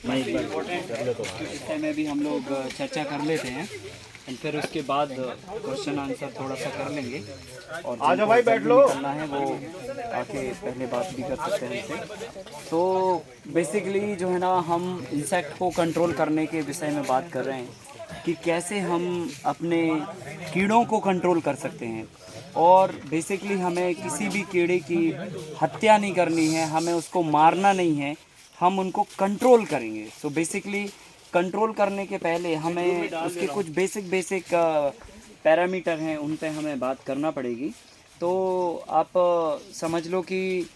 विषय में भी हम लोग चर्चा कर लेते हैं और फिर उसके बाद क्वेश्चन आंसर थोड़ा सा कर लेंगे। और आ जाओ भाई, बैठ लो। करना है वो आके पहले बात भी कर सकते हैं इनसे। तो बेसिकली जो है ना, हम इंसेक्ट को कंट्रोल करने के विषय में बात कर रहे हैं कि कैसे हम अपने कीड़ों को कंट्रोल कर सकते हैं। और बेसिकली हमें किसी भी कीड़े की हत्या नहीं करनी है, हमें उसको मारना नहीं है, हम उनको कंट्रोल करेंगे। सो बेसिकली कंट्रोल करने के पहले हमें उसके कुछ बेसिक पैरामीटर हैं, उन पे हमें बात करना पड़ेगी। तो आप समझ लो कि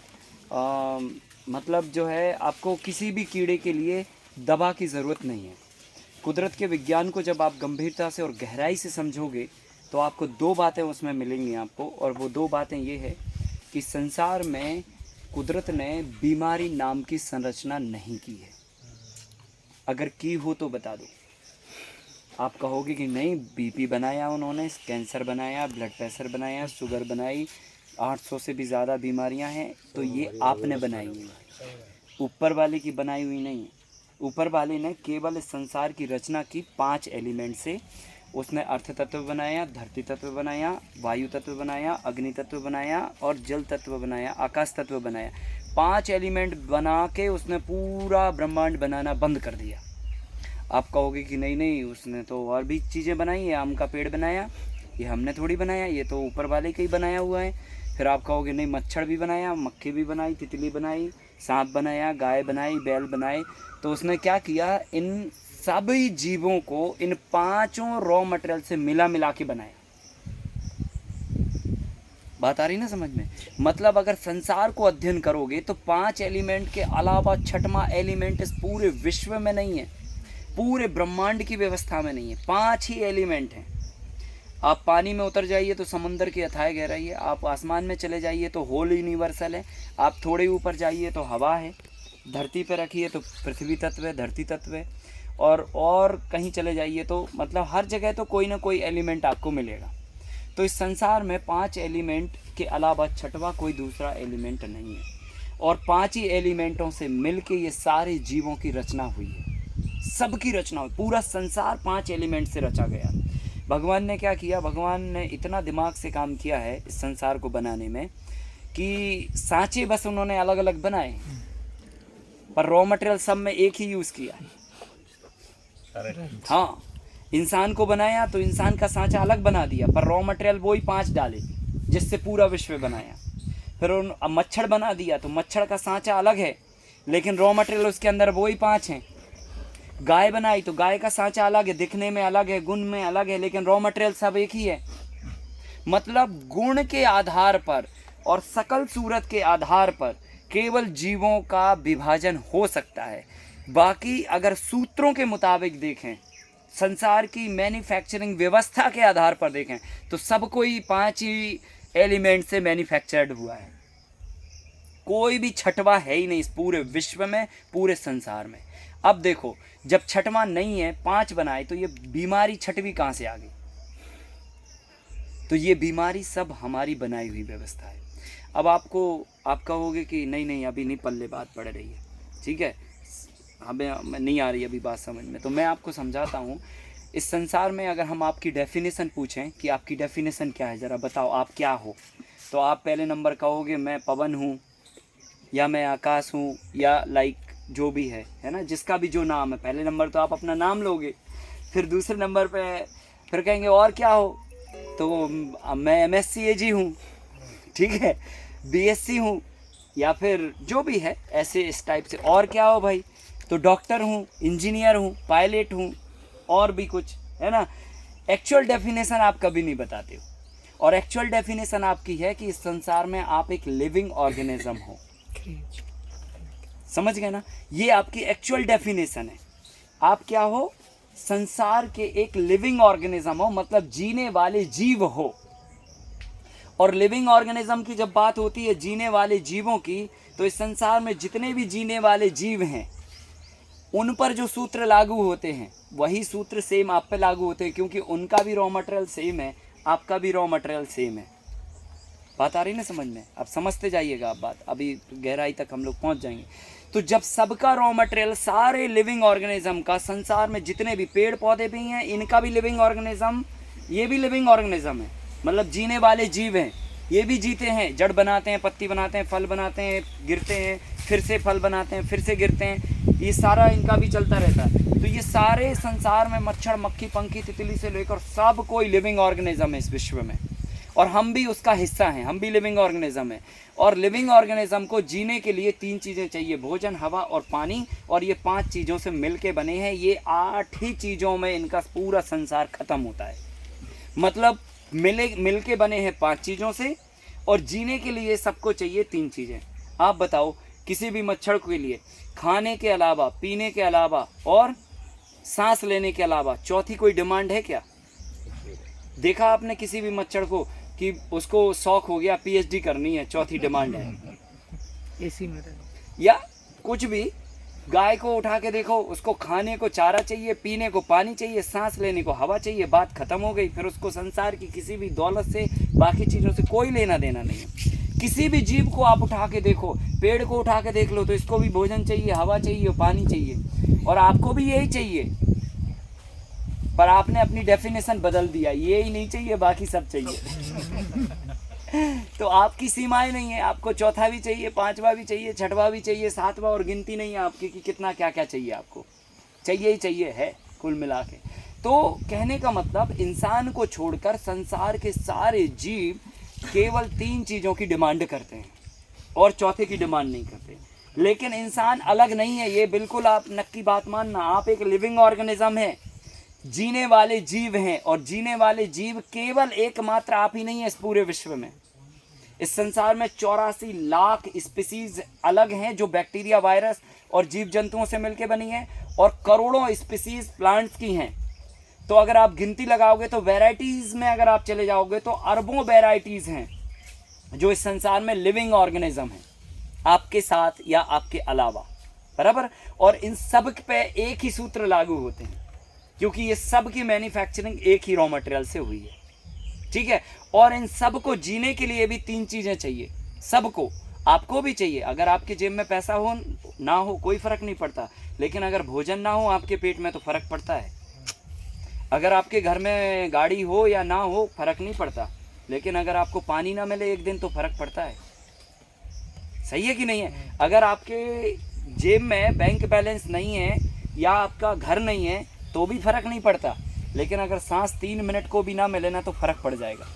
मतलब जो है, आपको किसी भी कीड़े के लिए दवा की ज़रूरत नहीं है। कुदरत के विज्ञान को जब आप गंभीरता से और गहराई से समझोगे तो आपको दो बातें उसमें मिलेंगी आपको, और वो दो बातें ये है कि संसार में कुदरत ने बीमारी नाम की संरचना नहीं की है। अगर की हो तो बता दो। आप कहोगे कि नहीं, बीपी बनाया उन्होंने, कैंसर बनाया, ब्लड प्रेशर बनाया, शुगर बनाई, 800 से भी ज़्यादा बीमारियां हैं, तो ये आपने बनाई हुई है, ऊपर वाले की बनाई हुई नहीं है। ऊपर वाले ने केवल इस संसार की रचना की 5 एलिमेंट से। उसने अर्थ तत्व बनाया, धरती तत्व बनाया, वायु तत्व बनाया, अग्नि तत्व बनाया और जल तत्व बनाया, आकाश तत्व बनाया। 5 एलिमेंट बना के उसने पूरा ब्रह्मांड बनाना बंद कर दिया। आप कहोगे कि नहीं नहीं, उसने तो और भी चीज़ें बनाई है, आम का पेड़ बनाया, ये हमने थोड़ी बनाया, ये तो ऊपर वाले का ही बनाया हुआ है। फिर आप कहोगे नहीं, मच्छर भी बनाया, मक्खी भी बनाई, तितली बनाई, सांप बनाया, गाय बनाई, बैल बनाए। तो उसने क्या किया, इन सभी जीवों को इन 5 रॉ मटेरियल से मिला के बनाया। बात आ रही ना समझ में? मतलब अगर संसार को अध्ययन करोगे तो 5 एलिमेंट के अलावा छठवां एलिमेंट इस पूरे विश्व में नहीं है, पूरे ब्रह्मांड की व्यवस्था में नहीं है। 5 ही एलिमेंट हैं। आप पानी में उतर जाइए तो समंदर की अथाह गहराई है, आप आसमान में चले जाइए तो होल यूनिवर्सल है, आप थोड़े ऊपर जाइए तो हवा है, धरती पर रखिए तो पृथ्वी तत्व है, धरती तत्व है, और कहीं चले जाइए तो मतलब हर जगह तो कोई ना कोई एलिमेंट आपको मिलेगा। तो इस संसार में 5 एलिमेंट के अलावा छठवां कोई दूसरा एलिमेंट नहीं है, और 5 ही एलिमेंटों से मिलके ये सारे जीवों की रचना हुई है, सबकी रचना हुई। पूरा संसार 5 एलिमेंट से रचा गया। भगवान ने क्या किया, भगवान ने इतना दिमाग से काम किया है इस संसार को बनाने में कि सांचे बस उन्होंने अलग अलग बनाए, पर रॉ मटेरियल सब में एक ही यूज़ किया है। हाँ, इंसान को बनाया तो इंसान का सांचा अलग बना दिया, पर रॉ मटेरियल वही 5 डाले जिससे पूरा विश्व बनाया। फिर मच्छर बना दिया तो मच्छर का सांचा अलग है, लेकिन रॉ मटेरियल उसके अंदर वही 5 हैं। गाय बनाई तो गाय का सांचा अलग है, दिखने में अलग है, गुण में अलग है, लेकिन रॉ मटेरियल सब एक ही है। मतलब गुण के आधार पर और सकल सूरत के आधार पर केवल जीवों का विभाजन हो सकता है। बाकी अगर सूत्रों के मुताबिक देखें, संसार की मैन्युफैक्चरिंग व्यवस्था के आधार पर देखें, तो सब कोई 5 ही एलिमेंट से मैन्युफैक्चर्ड हुआ है। कोई भी छठवां है ही नहीं इस पूरे विश्व में, पूरे संसार में। अब देखो, जब छठवां नहीं है, 5 बनाए, तो ये बीमारी छठवीं कहाँ से आ गई? तो ये बीमारी सब हमारी बनाई हुई व्यवस्था है। अब आप कहोगे कि नहीं नहीं, अभी नहीं पल्ले बात पड़ रही है, ठीक है, हमें नहीं आ रही अभी बात समझ में, तो मैं आपको समझाता हूँ। इस संसार में अगर हम आपकी डेफिनेशन पूछें कि आपकी डेफिनेशन क्या है, ज़रा बताओ आप क्या हो, तो आप पहले नंबर कहोगे मैं पवन हूँ, या मैं आकाश हूँ, या लाइक जो भी है ना, जिसका भी जो नाम है। पहले नंबर तो आप अपना नाम लोगे, फिर दूसरे नंबर पे फिर कहेंगे और क्या हो, तो मैं MSc AG हूँ, ठीक है, BSc हूँ, या फिर जो भी है ऐसे इस टाइप से। और क्या हो भाई, तो डॉक्टर हूँ, इंजीनियर हूँ, पायलट हूँ, और भी कुछ है ना। एक्चुअल डेफिनेशन आप कभी नहीं बताते हो, और एक्चुअल डेफिनेशन आपकी है कि इस संसार में आप एक लिविंग ऑर्गेनिज्म हो। समझ गए ना? ये आपकी एक्चुअल डेफिनेशन है। आप क्या हो? संसार के एक लिविंग ऑर्गेनिज्म हो, मतलब जीने वाले जीव हो। और लिविंग ऑर्गेनिज्म की जब बात होती है जीने वाले जीवों की, तो इस संसार में जितने भी जीने वाले जीव हैं उन पर जो सूत्र लागू होते हैं वही सूत्र सेम आप पे लागू होते हैं, क्योंकि उनका भी रॉ मटेरियल सेम है, आपका भी रॉ मटेरियल सेम है। बात आ रही ना समझ में? आप समझते जाइएगा आप बात, अभी गहराई तक हम लोग पहुंच जाएंगे। तो जब सबका रॉ मटेरियल, सारे लिविंग ऑर्गेनिज्म का, संसार में जितने भी पेड़ पौधे भी हैं, इनका भी लिविंग ऑर्गेनिज्म, ये भी लिविंग ऑर्गेनिज्म है, मतलब जीने वाले जीव हैं, ये भी जीते हैं, जड़ बनाते हैं, पत्ती बनाते हैं, फल बनाते हैं, गिरते हैं, फिर से फल बनाते हैं, फिर से गिरते हैं, ये सारा इनका भी चलता रहता है। तो ये सारे संसार में मच्छर, मक्खी, पंखी, तितली से लेकर सब कोई लिविंग ऑर्गेनिज्म है इस विश्व में, और हम भी उसका हिस्सा हैं, हम भी लिविंग ऑर्गेनिज्म है। और लिविंग ऑर्गेनिज्म को जीने के लिए 3 चीज़ें चाहिए, भोजन, हवा और पानी, और ये 5 चीज़ों से मिल के बने हैं। ये 8 ही चीज़ों में इनका पूरा संसार खत्म होता है, मतलब मिल के बने हैं 5 चीज़ों से, और जीने के लिए सबको चाहिए 3 चीज़ें। आप बताओ, किसी भी मच्छर के लिए खाने के अलावा, पीने के अलावा और सांस लेने के अलावा चौथी कोई डिमांड है क्या? देखा आपने किसी भी मच्छर को कि उसको शौक हो गया पीएचडी करनी है, चौथी डिमांड है एसी में या कुछ भी? गाय को उठा के देखो, उसको खाने को चारा चाहिए, पीने को पानी चाहिए, सांस लेने को हवा चाहिए, बात खत्म हो गई। फिर उसको संसार की किसी भी दौलत से, बाकी चीज़ों से कोई लेना देना नहीं है। किसी भी जीव को आप उठा के देखो, पेड़ को उठा के देख लो, तो इसको भी भोजन चाहिए, हवा चाहिए, पानी चाहिए, और आपको भी यही चाहिए, पर आपने अपनी डेफिनेशन बदल दिया, ये ही नहीं चाहिए, बाकी सब चाहिए। तो आपकी सीमाएं नहीं है, आपको चौथा भी चाहिए, 5वां भी चाहिए, 6वां भी चाहिए, 7वां, और गिनती नहीं है आपकी कि कितना क्या क्या चाहिए, आपको चाहिए ही चाहिए है कुल मिला के। तो कहने का मतलब, इंसान को छोड़कर संसार के सारे जीव केवल 3 चीज़ों की डिमांड करते हैं और चौथे की डिमांड नहीं करते। लेकिन इंसान अलग नहीं है, ये बिल्कुल आप नक्की बात मानना। आप एक लिविंग ऑर्गेनिज्म है, जीने वाले जीव हैं, और जीने वाले जीव केवल एकमात्र आप ही नहीं है इस पूरे विश्व में। इस संसार में 84 लाख स्पीसीज अलग हैं जो बैक्टीरिया, वायरस और जीव जंतुओं से मिलकर बनी है, और करोड़ों स्पीसीज प्लांट्स की हैं। तो अगर आप गिनती लगाओगे तो वैरायटीज में अगर आप चले जाओगे तो अरबों वैरायटीज हैं जो इस संसार में लिविंग ऑर्गेनिज्म हैं, आपके साथ या आपके अलावा, बराबर। और इन सब पे एक ही सूत्र लागू होते हैं, क्योंकि ये सब की मैन्युफैक्चरिंग एक ही रॉ मटेरियल से हुई है, ठीक है। और इन सब को जीने के लिए भी 3 चीज़ें चाहिए, सबको, आपको भी चाहिए। अगर आपके जेब में पैसा हो ना हो कोई फ़र्क नहीं पड़ता, लेकिन अगर भोजन ना हो आपके पेट में तो फ़र्क पड़ता है। अगर आपके घर में गाड़ी हो या ना हो फ़र्क नहीं पड़ता, लेकिन अगर आपको पानी ना मिले एक दिन तो फ़र्क पड़ता है। सही है कि नहीं है? अगर आपके जेब में बैंक बैलेंस नहीं है या आपका घर नहीं है तो भी फ़र्क नहीं पड़ता, लेकिन अगर सांस 3 मिनट को भी ना मिले ना तो फ़र्क पड़ जाएगा।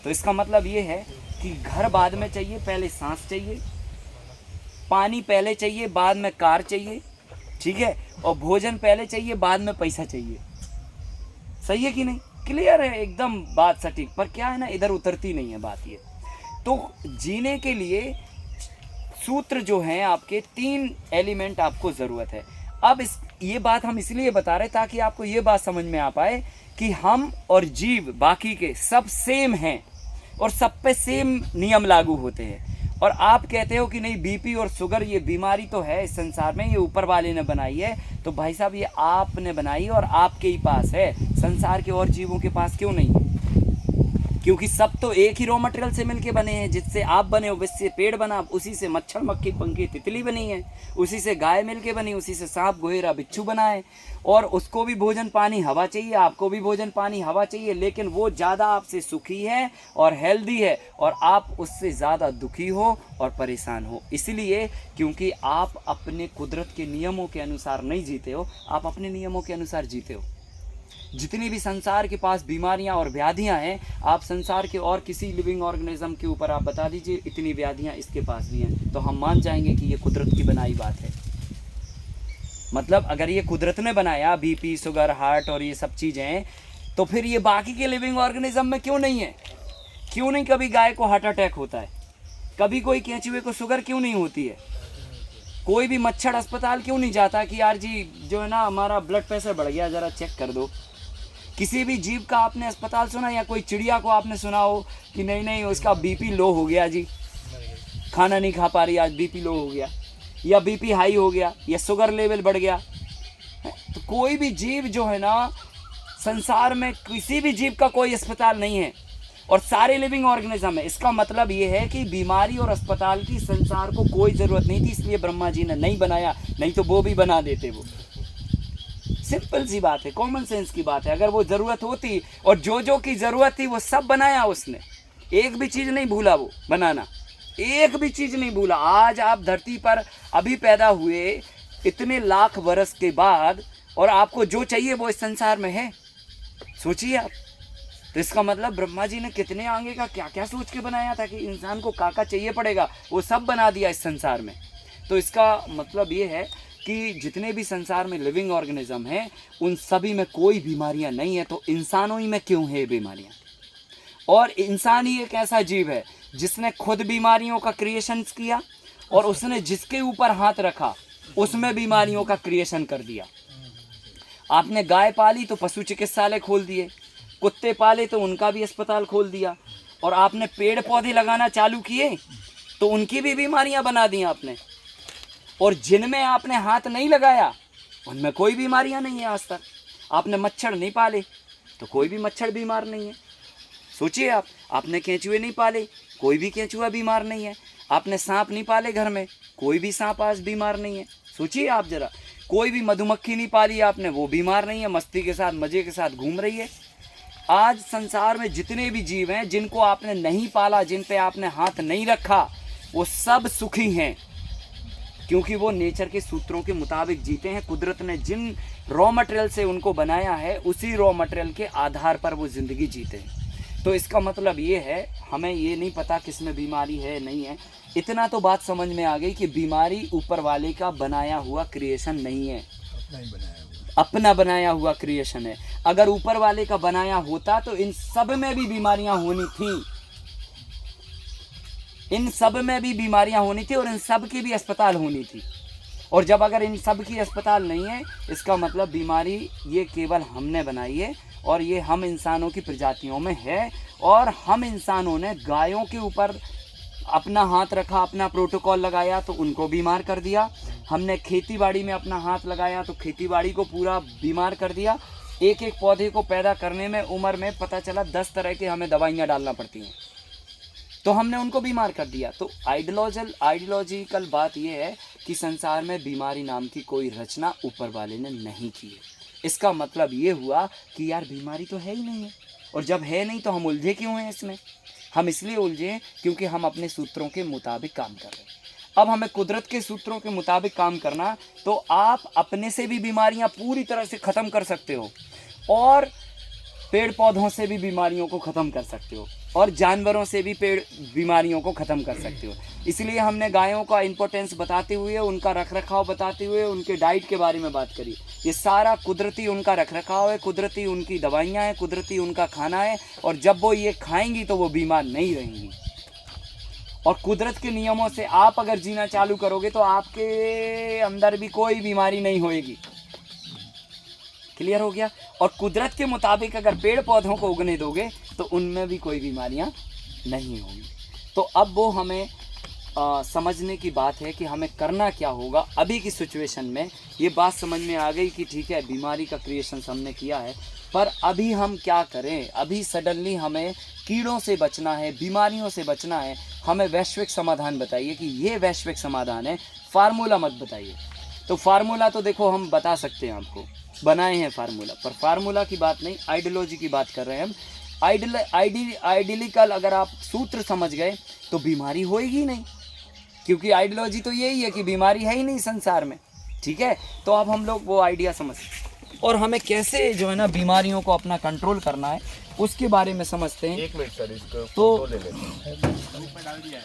तो इसका मतलब ये है कि घर बाद में चाहिए, पहले सांस चाहिए, पानी पहले चाहिए, बाद में कार चाहिए, ठीक है, और भोजन पहले चाहिए, बाद में पैसा चाहिए। सही है कि नहीं? क्लियर है एकदम बात सटीक। पर क्या है ना, इधर उतरती नहीं है बात ये। तो जीने के लिए सूत्र जो हैं आपके 3 एलिमेंट आपको ज़रूरत है। अब ये बात हम इसलिए बता रहे ताकि आपको ये बात समझ में आ पाए कि हम और जीव बाकी के सब सेम हैं और सब पे सेम नियम लागू होते हैं। और आप कहते हो कि नहीं, बीपी और शुगर ये बीमारी तो है इस संसार में, ये ऊपर वाले ने बनाई है, तो भाई साहब ये आपने बनाई और आपके ही पास है, संसार के और जीवों के पास क्यों नहीं है? क्योंकि सब तो एक ही रॉ मटेरियल से मिलके बने हैं। जिससे आप बने हो उससे पेड़ बना, उसी से मच्छर, मक्खी, पंखी, तितली बनी है, उसी से गाय मिलके बनी, उसी से सांप, गोहेरा, बिच्छू बना है। और उसको भी भोजन, पानी, हवा चाहिए, आपको भी भोजन, पानी, हवा चाहिए, लेकिन वो ज़्यादा आपसे सुखी है और हेल्दी है, और आप उससे ज़्यादा दुखी हो और परेशान हो। इसलिए क्योंकि आप अपने कुदरत के नियमों के अनुसार नहीं जीते हो, आप अपने नियमों के अनुसार जीते हो। जितनी भी संसार के पास बीमारियां और व्याधियां हैं, आप संसार के और किसी लिविंग ऑर्गेनिज्म के ऊपर आप बता दीजिए इतनी व्याधियां इसके पास भी हैं, तो हम मान जाएंगे कि ये कुदरत की बनाई बात है। मतलब अगर ये कुदरत ने बनाया बीपी, शुगर, हार्ट और ये सब चीज़ें, तो फिर ये बाकी के लिविंग ऑर्गेनिज्म में क्यों नहीं है? क्यों नहीं कभी गाय को हार्ट अटैक होता है? कभी कोई केंचुए को शुगर क्यों नहीं होती है? कोई भी मच्छर अस्पताल क्यों नहीं जाता कि यार जी जो है ना हमारा ब्लड प्रेशर बढ़ गया, ज़रा चेक कर दो? किसी भी जीव का आपने अस्पताल सुना, या कोई चिड़िया को आपने सुना हो कि नहीं नहीं उसका बीपी लो हो गया जी, खाना नहीं खा पा रही आज, बीपी लो हो गया, या बीपी हाई हो गया, या शुगर लेवल बढ़ गया? तो कोई भी जीव जो है ना, संसार में किसी भी जीव का कोई अस्पताल नहीं है। और सारे लिविंग ऑर्गेनिज्म है। इसका मतलब ये है कि बीमारी और अस्पताल की संसार को कोई ज़रूरत नहीं थी, इसलिए ब्रह्मा जी ने नहीं बनाया, नहीं तो वो भी बना देते। वो सिंपल सी बात है, कॉमन सेंस की बात है। अगर वो ज़रूरत होती और जो की ज़रूरत थी वो सब बनाया उसने, एक भी चीज़ नहीं भूला वो बनाना, एक भी चीज़ नहीं भूला। आज आप धरती पर अभी पैदा हुए इतने लाख वर्ष के बाद, और आपको जो चाहिए वो इस संसार में है, सोचिए आप। तो इसका मतलब ब्रह्मा जी ने कितने आगे का क्या क्या सोच के बनाया था कि इंसान को क्या चाहिए पड़ेगा, वो सब बना दिया इस संसार में। तो इसका मतलब ये है कि जितने भी संसार में लिविंग ऑर्गेनिज्म हैं उन सभी में कोई बीमारियां नहीं है। तो इंसानों ही में क्यों है बीमारियां? और इंसान ही एक ऐसा जीव है जिसने खुद बीमारियों का क्रिएशन किया, और उसने जिसके ऊपर हाथ रखा उसमें बीमारियों का क्रिएशन कर दिया। आपने गाय पाली तो पशु चिकित्सालय खोल दिए, कुत्ते पाले तो उनका भी अस्पताल खोल दिया, और आपने पेड़ पौधे लगाना चालू किए तो उनकी भी बीमारियां बना दी आपने। और जिनमें आपने हाथ नहीं लगाया उनमें कोई बीमारियां नहीं है आज तक। आपने मच्छर नहीं पाले तो कोई भी मच्छर बीमार नहीं है। सोचिए आप, आपने केंचुए नहीं पाले, कोई भी केंचुआ बीमार नहीं है। आपने सांप नहीं पाले घर में, कोई भी सांप आज बीमार नहीं है। सोचिए आप जरा, कोई भी मधुमक्खी नहीं पाली आपने, वो बीमार नहीं है, मस्ती के साथ मज़े के साथ घूम रही है। आज संसार में जितने भी जीव हैं जिनको आपने नहीं पाला, जिन पे आपने हाथ नहीं रखा, वो सब सुखी हैं, क्योंकि वो नेचर के सूत्रों के मुताबिक जीते हैं। कुदरत ने जिन रॉ मटेरियल से उनको बनाया है उसी रॉ मटेरियल के आधार पर वो ज़िंदगी जीते हैं। तो इसका मतलब ये है, हमें ये नहीं पता किसमें बीमारी है नहीं है, इतना तो बात समझ में आ गई कि बीमारी ऊपर वाले का बनाया हुआ क्रिएशन नहीं है, अपना बनाया हुआ क्रिएशन है। अगर ऊपर वाले का बनाया होता तो इन सब में भी बीमारियां होनी थी, इन सब में भी बीमारियां होनी थी, और इन सब की भी अस्पताल होनी थी। और जब अगर इन सब की अस्पताल नहीं है, इसका मतलब बीमारी ये केवल हमने बनाई है, और ये हम इंसानों की प्रजातियों में है। और हम इंसानों ने गायों के ऊपर अपना हाथ रखा, अपना प्रोटोकॉल लगाया तो उनको बीमार कर दिया। हमने खेती बाड़ी में अपना हाथ लगाया तो खेती बाड़ी को पूरा बीमार कर दिया। एक एक पौधे को पैदा करने में उम्र में पता चला 10 तरह के हमें दवाइयाँ डालना पड़ती हैं, तो हमने उनको बीमार कर दिया। तो आइडियोलॉजिकल बात यह है कि संसार में बीमारी नाम की कोई रचना ऊपर वाले ने नहीं की है। इसका मतलब ये हुआ कि यार बीमारी तो है ही नहीं है, और जब है नहीं तो हम उलझे क्यों हैं इसमें? हम इसलिए उलझे हैं क्योंकि हम अपने सूत्रों के मुताबिक काम कर रहे हैं। अब हमें कुदरत के सूत्रों के मुताबिक काम करना, तो आप अपने से भी बीमारियां पूरी तरह से ख़त्म कर सकते हो, और पेड़ पौधों से भी बीमारियों को ख़त्म कर सकते हो, और जानवरों से भी बीमारियों को ख़त्म कर सकते हो। इसलिए हमने गायों का इम्पोर्टेंस बताते हुए, उनका रखरखाव बताते हुए, उनके डाइट के बारे में बात करी। ये सारा कुदरती उनका रखरखाव है, कुदरती उनकी दवाइयाँ हैं, कुदरती उनका खाना है, और जब वो ये खाएंगी तो वो बीमार नहीं रहेंगी। और कुदरत के नियमों से आप अगर जीना चालू करोगे तो आपके अंदर भी कोई बीमारी नहीं होएगी। क्लियर हो गया? और कुदरत के मुताबिक अगर पेड़ पौधों को उगने दोगे तो उनमें भी कोई बीमारियां नहीं होंगी। तो अब वो हमें समझने की बात है कि हमें करना क्या होगा। अभी की सिचुएशन में ये बात समझ में आ गई कि ठीक है, बीमारी का क्रिएशन हमने किया है, पर अभी हम क्या करें? अभी सडनली हमें कीड़ों से बचना है, बीमारियों से बचना है। हमें वैश्विक समाधान बताइए कि ये वैश्विक समाधान है, फार्मूला मत बताइए। तो फार्मूला तो देखो हम बता सकते हैं, आपको बनाए हैं फार्मूला, पर फार्मूला की बात नहीं, आइडियोलॉजी की बात कर रहे हैं हम। आइडियलिकल अगर आप सूत्र समझ गए तो बीमारी होएगी नहीं, क्योंकि आइडियोलॉजी तो यही है कि बीमारी है ही नहीं संसार में। ठीक है, तो अब हम लोग वो आइडिया समझ, और हमें कैसे जो है ना बीमारियों को अपना कंट्रोल करना है उसके बारे में समझते हैं। 1 मिनट सर, इसको तो ले लेते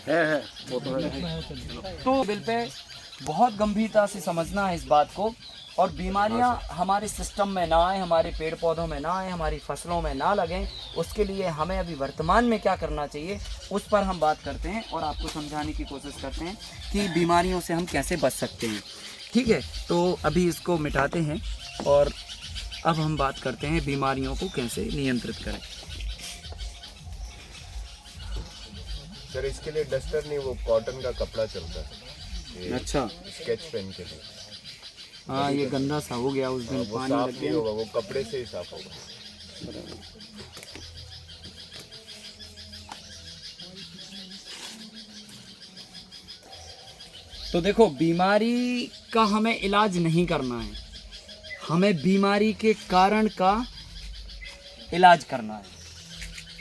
हैं। तो बिल पे बहुत गंभीरता से समझना है इस बात को, और बीमारियां हमारे सिस्टम में ना आए, हमारे पेड़ पौधों में ना आए, हमारी फसलों में ना लगें, उसके लिए हमें अभी वर्तमान में क्या करना चाहिए उस पर हम बात करते हैं, और आपको समझाने की कोशिश करते हैं कि बीमारियों से हम कैसे बच सकते हैं। ठीक है, तो अभी इसको मिटाते हैं और अब हम बात करते हैं बीमारियों को कैसे नियंत्रित करें। सर इसके लिए डस्टर नहीं, वो कॉटन का कपड़ा चलता है। अच्छा, स्केच पेन के लिए। हाँ, ये गंदा सा हो गया उस दिन, वो पानी साफ लग नहीं गया। होगा, वो कपड़े से ही साफ होगा। तो देखो, बीमारी का हमें इलाज नहीं करना है, हमें बीमारी के कारण का इलाज करना है।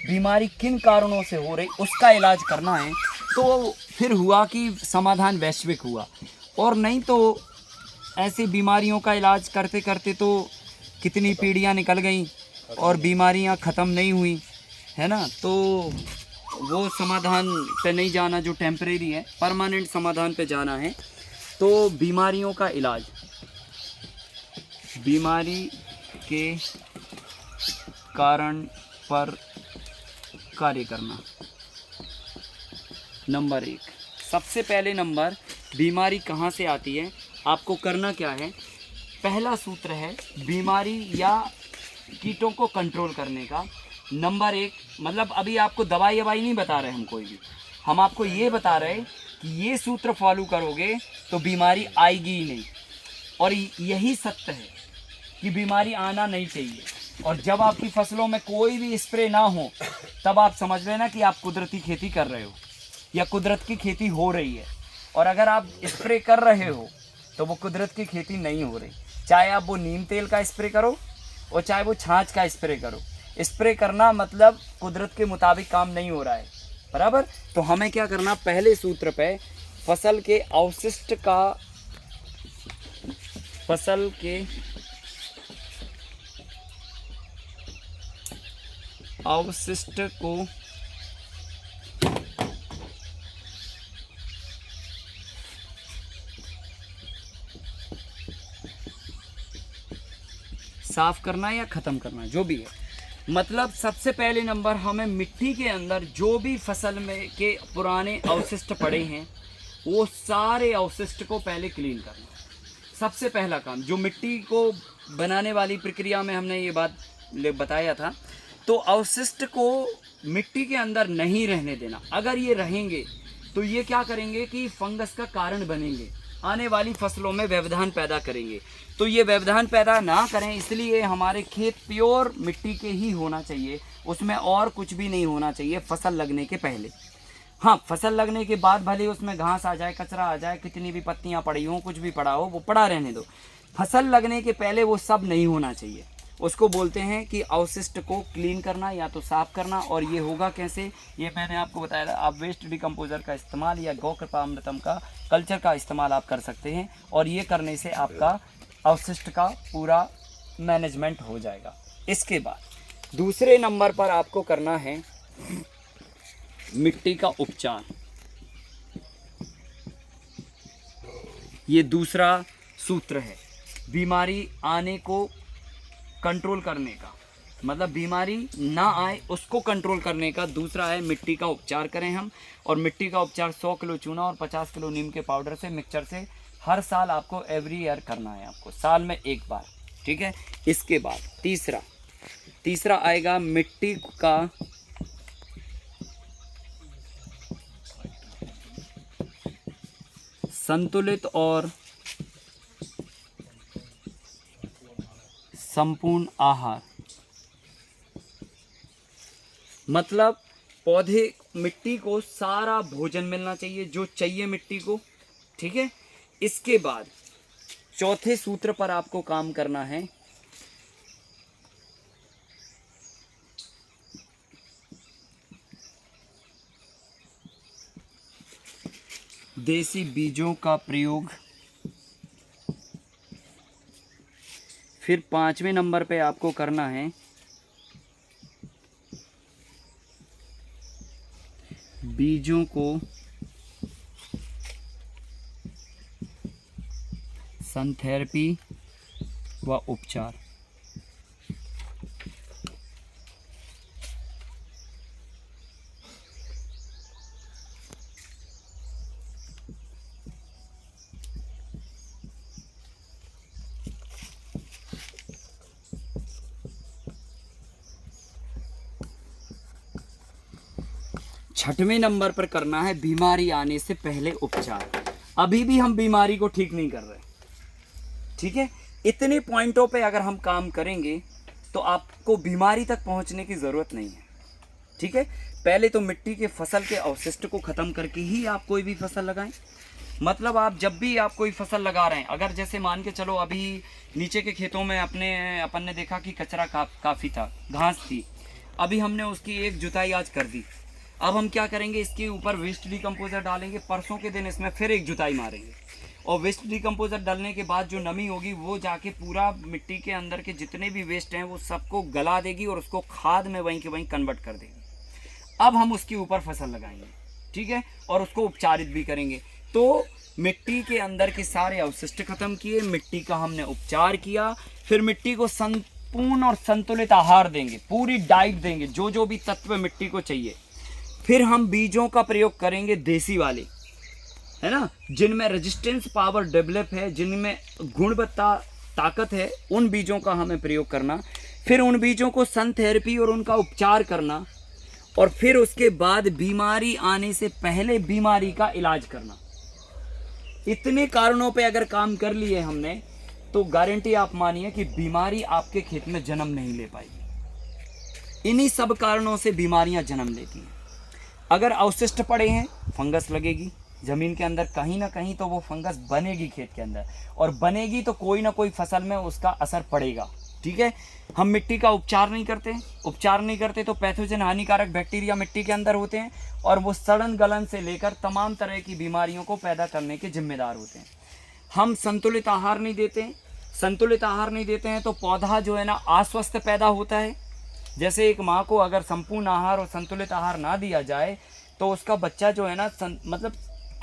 बीमारी किन कारणों से हो रही उसका इलाज करना है। तो फिर हुआ कि समाधान वैश्विक हुआ, और नहीं तो ऐसी बीमारियों का इलाज करते करते तो कितनी पीढ़ियां निकल गईं और बीमारियां ख़त्म नहीं हुई, है ना। तो वो समाधान पे नहीं जाना जो टेम्परेरी है, परमानेंट समाधान पे जाना है। तो बीमारियों का इलाज, बीमारी के कारण पर कार्य करना। नंबर 1, सबसे पहले नंबर, बीमारी कहाँ से आती है, आपको करना क्या है। पहला सूत्र है बीमारी या कीटों को कंट्रोल करने का। नंबर 1, मतलब अभी आपको दवाई नहीं बता रहे हम कोई भी, हम आपको ये बता रहे कि ये सूत्र फॉलो करोगे तो बीमारी आएगी ही नहीं। और यही सत्य है कि बीमारी आना नहीं चाहिए। और जब आपकी फसलों में कोई भी स्प्रे ना हो, तब आप समझ लेना कि आप कुदरती खेती कर रहे हो या कुदरत की खेती हो रही है। और अगर आप स्प्रे कर रहे हो तो वो कुदरत की खेती नहीं हो रही। चाहे आप वो नीम तेल का स्प्रे करो और चाहे वो छाछ का स्प्रे करो, स्प्रे करना मतलब कुदरत के मुताबिक काम नहीं हो रहा है, बराबर। तो हमें क्या करना, पहले सूत्र पे फसल के अवशिष्ट का, फसल के अवशिष्ट को साफ करना या ख़त्म करना, जो भी है। मतलब सबसे पहले नंबर, हमें मिट्टी के अंदर जो भी फसल में के पुराने अवशिष्ट पड़े हैं वो सारे अवशिष्ट को पहले क्लीन करना। सबसे पहला काम, जो मिट्टी को बनाने वाली प्रक्रिया में हमने ये बात बताया था, तो अवशिष्ट को मिट्टी के अंदर नहीं रहने देना। अगर ये रहेंगे तो ये क्या करेंगे कि फंगस का कारण बनेंगे, आने वाली फसलों में व्यवधान पैदा करेंगे। तो ये व्यवधान पैदा ना करें, इसलिए हमारे खेत प्योर मिट्टी के ही होना चाहिए, उसमें और कुछ भी नहीं होना चाहिए फसल लगने के पहले। हाँ, फसल लगने के बाद भले उसमें घास आ जाए, कचरा आ जाए, कितनी भी पत्तियां पड़ी हों, कुछ भी पड़ा हो, वो पड़ा रहने दो। फसल लगने के पहले वो सब नहीं होना चाहिए। उसको बोलते हैं कि अवशिष्ट को क्लीन करना या तो साफ करना। और ये होगा कैसे, ये मैंने आपको बताया था। आप वेस्ट डिकम्पोजर का इस्तेमाल या गौ कृपामृतम का कल्चर का इस्तेमाल आप कर सकते हैं, और ये करने से आपका अवशिष्ट का पूरा मैनेजमेंट हो जाएगा। इसके बाद दूसरे नंबर पर आपको करना है मिट्टी का उपचार। ये दूसरा सूत्र है बीमारी आने को कंट्रोल करने का, मतलब बीमारी ना आए उसको कंट्रोल करने का। दूसरा है मिट्टी का उपचार करें हम, और मिट्टी का उपचार 100 किलो चूना और 50 किलो नीम के पाउडर से, मिक्सचर से हर साल आपको एवरी ईयर करना है, आपको साल में एक बार, ठीक है। इसके बाद तीसरा आएगा मिट्टी का संतुलित और संपूर्ण आहार। मतलब पौधे, मिट्टी को सारा भोजन मिलना चाहिए जो चाहिए मिट्टी को, ठीक है। इसके बाद चौथे सूत्र पर आपको काम करना है देसी बीजों का प्रयोग। फिर 5वें नंबर पे आपको करना है बीजों को संथेरेपी व उपचार। छठवें नंबर पर करना है बीमारी आने से पहले उपचार। अभी भी हम बीमारी को ठीक नहीं कर रहे, ठीक है। इतने पॉइंटों पे अगर हम काम करेंगे तो आपको बीमारी तक पहुंचने की ज़रूरत नहीं है, ठीक है। पहले तो मिट्टी के फसल के अवशिष्ट को ख़त्म करके ही आप कोई भी फसल लगाएं। मतलब आप जब भी आप कोई फसल लगा रहे हैं, अगर जैसे मान के चलो अभी नीचे के खेतों में अपन ने देखा कि कचरा काफ़ी था, घास थी, अभी हमने उसकी एक जुताई आज कर दी। अब हम क्या करेंगे, इसके ऊपर वेस्ट डिकम्पोजर डालेंगे, परसों के दिन इसमें फिर एक जुताई मारेंगे, और वेस्ट डिकम्पोजर डालने के बाद जो नमी होगी वो जाके पूरा मिट्टी के अंदर के जितने भी वेस्ट हैं वो सबको गला देगी और उसको खाद में वहीं के वहीं कन्वर्ट कर देगी। अब हम उसके ऊपर फसल लगाएंगे, ठीक है, और उसको उपचारित भी करेंगे। तो मिट्टी के अंदर के सारे अवशिष्ट खत्म किए, मिट्टी का हमने उपचार किया, फिर मिट्टी को संपूर्ण और संतुलित आहार देंगे, पूरी डाइट देंगे, जो जो भी तत्व मिट्टी को चाहिए। फिर हम बीजों का प्रयोग करेंगे देसी वाले, है ना, जिनमें रेजिस्टेंस पावर डेवलप है, जिनमें गुणवत्ता ताकत है, उन बीजों का हमें प्रयोग करना। फिर उन बीजों को सन थेरेपी और उनका उपचार करना, और फिर उसके बाद बीमारी आने से पहले बीमारी का इलाज करना। इतने कारणों पे अगर काम कर लिए हमने तो गारंटी आप मानिए कि बीमारी आपके खेत में जन्म नहीं ले पाएगी। इन्हीं सब कारणों से बीमारियां जन्म लेती हैं। अगर अवशिष्ट पड़े हैं, फंगस लगेगी ज़मीन के अंदर, कहीं ना कहीं तो वो फंगस बनेगी खेत के अंदर, और बनेगी तो कोई ना कोई फसल में उसका असर पड़ेगा, ठीक है। हम मिट्टी का उपचार नहीं करते तो पैथोजन हानिकारक बैक्टीरिया मिट्टी के अंदर होते हैं, और वो सड़न गलन से लेकर तमाम तरह की बीमारियों को पैदा करने के जिम्मेदार होते हैं। हम संतुलित आहार नहीं देते हैं तो पौधा जो है ना अस्वस्थ पैदा होता है। जैसे एक माँ को अगर संपूर्ण आहार और संतुलित आहार ना दिया जाए तो उसका बच्चा जो है ना मतलब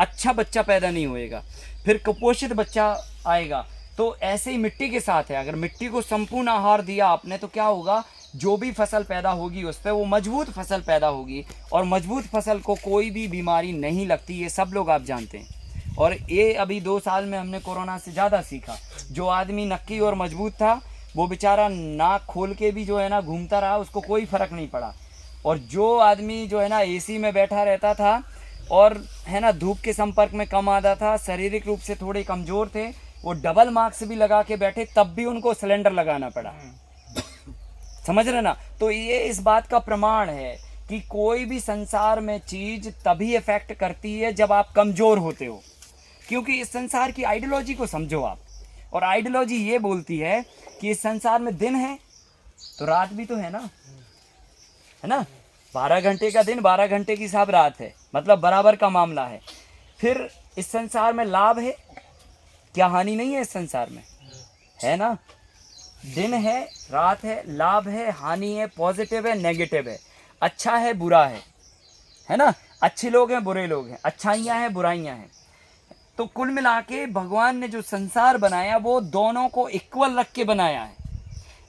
अच्छा बच्चा पैदा नहीं होएगा, फिर कुपोषित बच्चा आएगा। तो ऐसे ही मिट्टी के साथ है, अगर मिट्टी को संपूर्ण आहार दिया आपने तो क्या होगा, जो भी फसल पैदा होगी उस पर वो मजबूत फसल पैदा होगी, और मजबूत फसल को कोई भी बीमारी नहीं लगती, ये सब लोग आप जानते हैं। और ये अभी 2 साल में हमने कोरोना से ज़्यादा सीखा। जो आदमी नक्की और मजबूत था वो बेचारा नाक खोल के भी जो है ना घूमता रहा, उसको कोई फ़र्क नहीं पड़ा। और जो आदमी जो है ना एसी में बैठा रहता था और है ना धूप के संपर्क में कम आता था, शारीरिक रूप से थोड़े कमज़ोर थे, वो डबल मास्क भी लगा के बैठे तब भी उनको सिलेंडर लगाना पड़ा। समझ रहे ना। तो ये इस बात का प्रमाण है कि कोई भी संसार में चीज़ तभी इफेक्ट करती है जब आप कमज़ोर होते हो, क्योंकि इस संसार की आइडियोलॉजी को समझो आप। और आइडियोलॉजी ये बोलती है कि इस संसार में दिन है तो रात भी तो है ना, 12 घंटे का दिन 12 घंटे की साहब रात है, मतलब बराबर का मामला है। फिर इस संसार में लाभ है, क्या हानि नहीं है इस संसार में, है ना। दिन है, रात है, लाभ है, हानि है, पॉजिटिव है, नेगेटिव है, अच्छा है, बुरा है ना, अच्छे लोग हैं, बुरे लोग हैं, अच्छाइयाँ हैं, बुराइयाँ हैं। तो कुल मिला के भगवान ने जो संसार बनाया वो दोनों को इक्वल रख के बनाया है।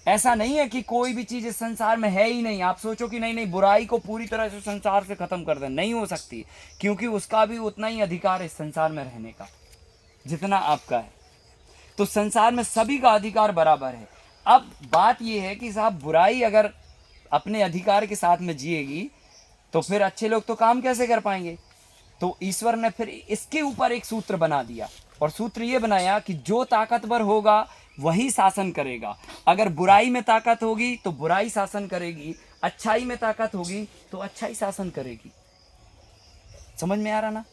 ऐसा नहीं है कि कोई भी चीज़ इस संसार में है ही नहीं, आप सोचो कि नहीं बुराई को पूरी तरह से संसार से ख़त्म कर दें, नहीं हो सकती, क्योंकि उसका भी उतना ही अधिकार है इस संसार में रहने का जितना आपका है। तो संसार में सभी का अधिकार बराबर है। अब बात यह है कि साहब बुराई अगर अपने अधिकार के साथ में जिएगी तो फिर अच्छे लोग तो काम कैसे कर पाएंगे। तो ईश्वर ने फिर इसके ऊपर एक सूत्र बना दिया, और सूत्र ये बनाया कि जो ताकतवर होगा वही शासन करेगा। अगर बुराई में ताकत होगी तो बुराई शासन करेगी, अच्छाई में ताकत होगी तो अच्छाई शासन करेगी। समझ में आ रहा ना।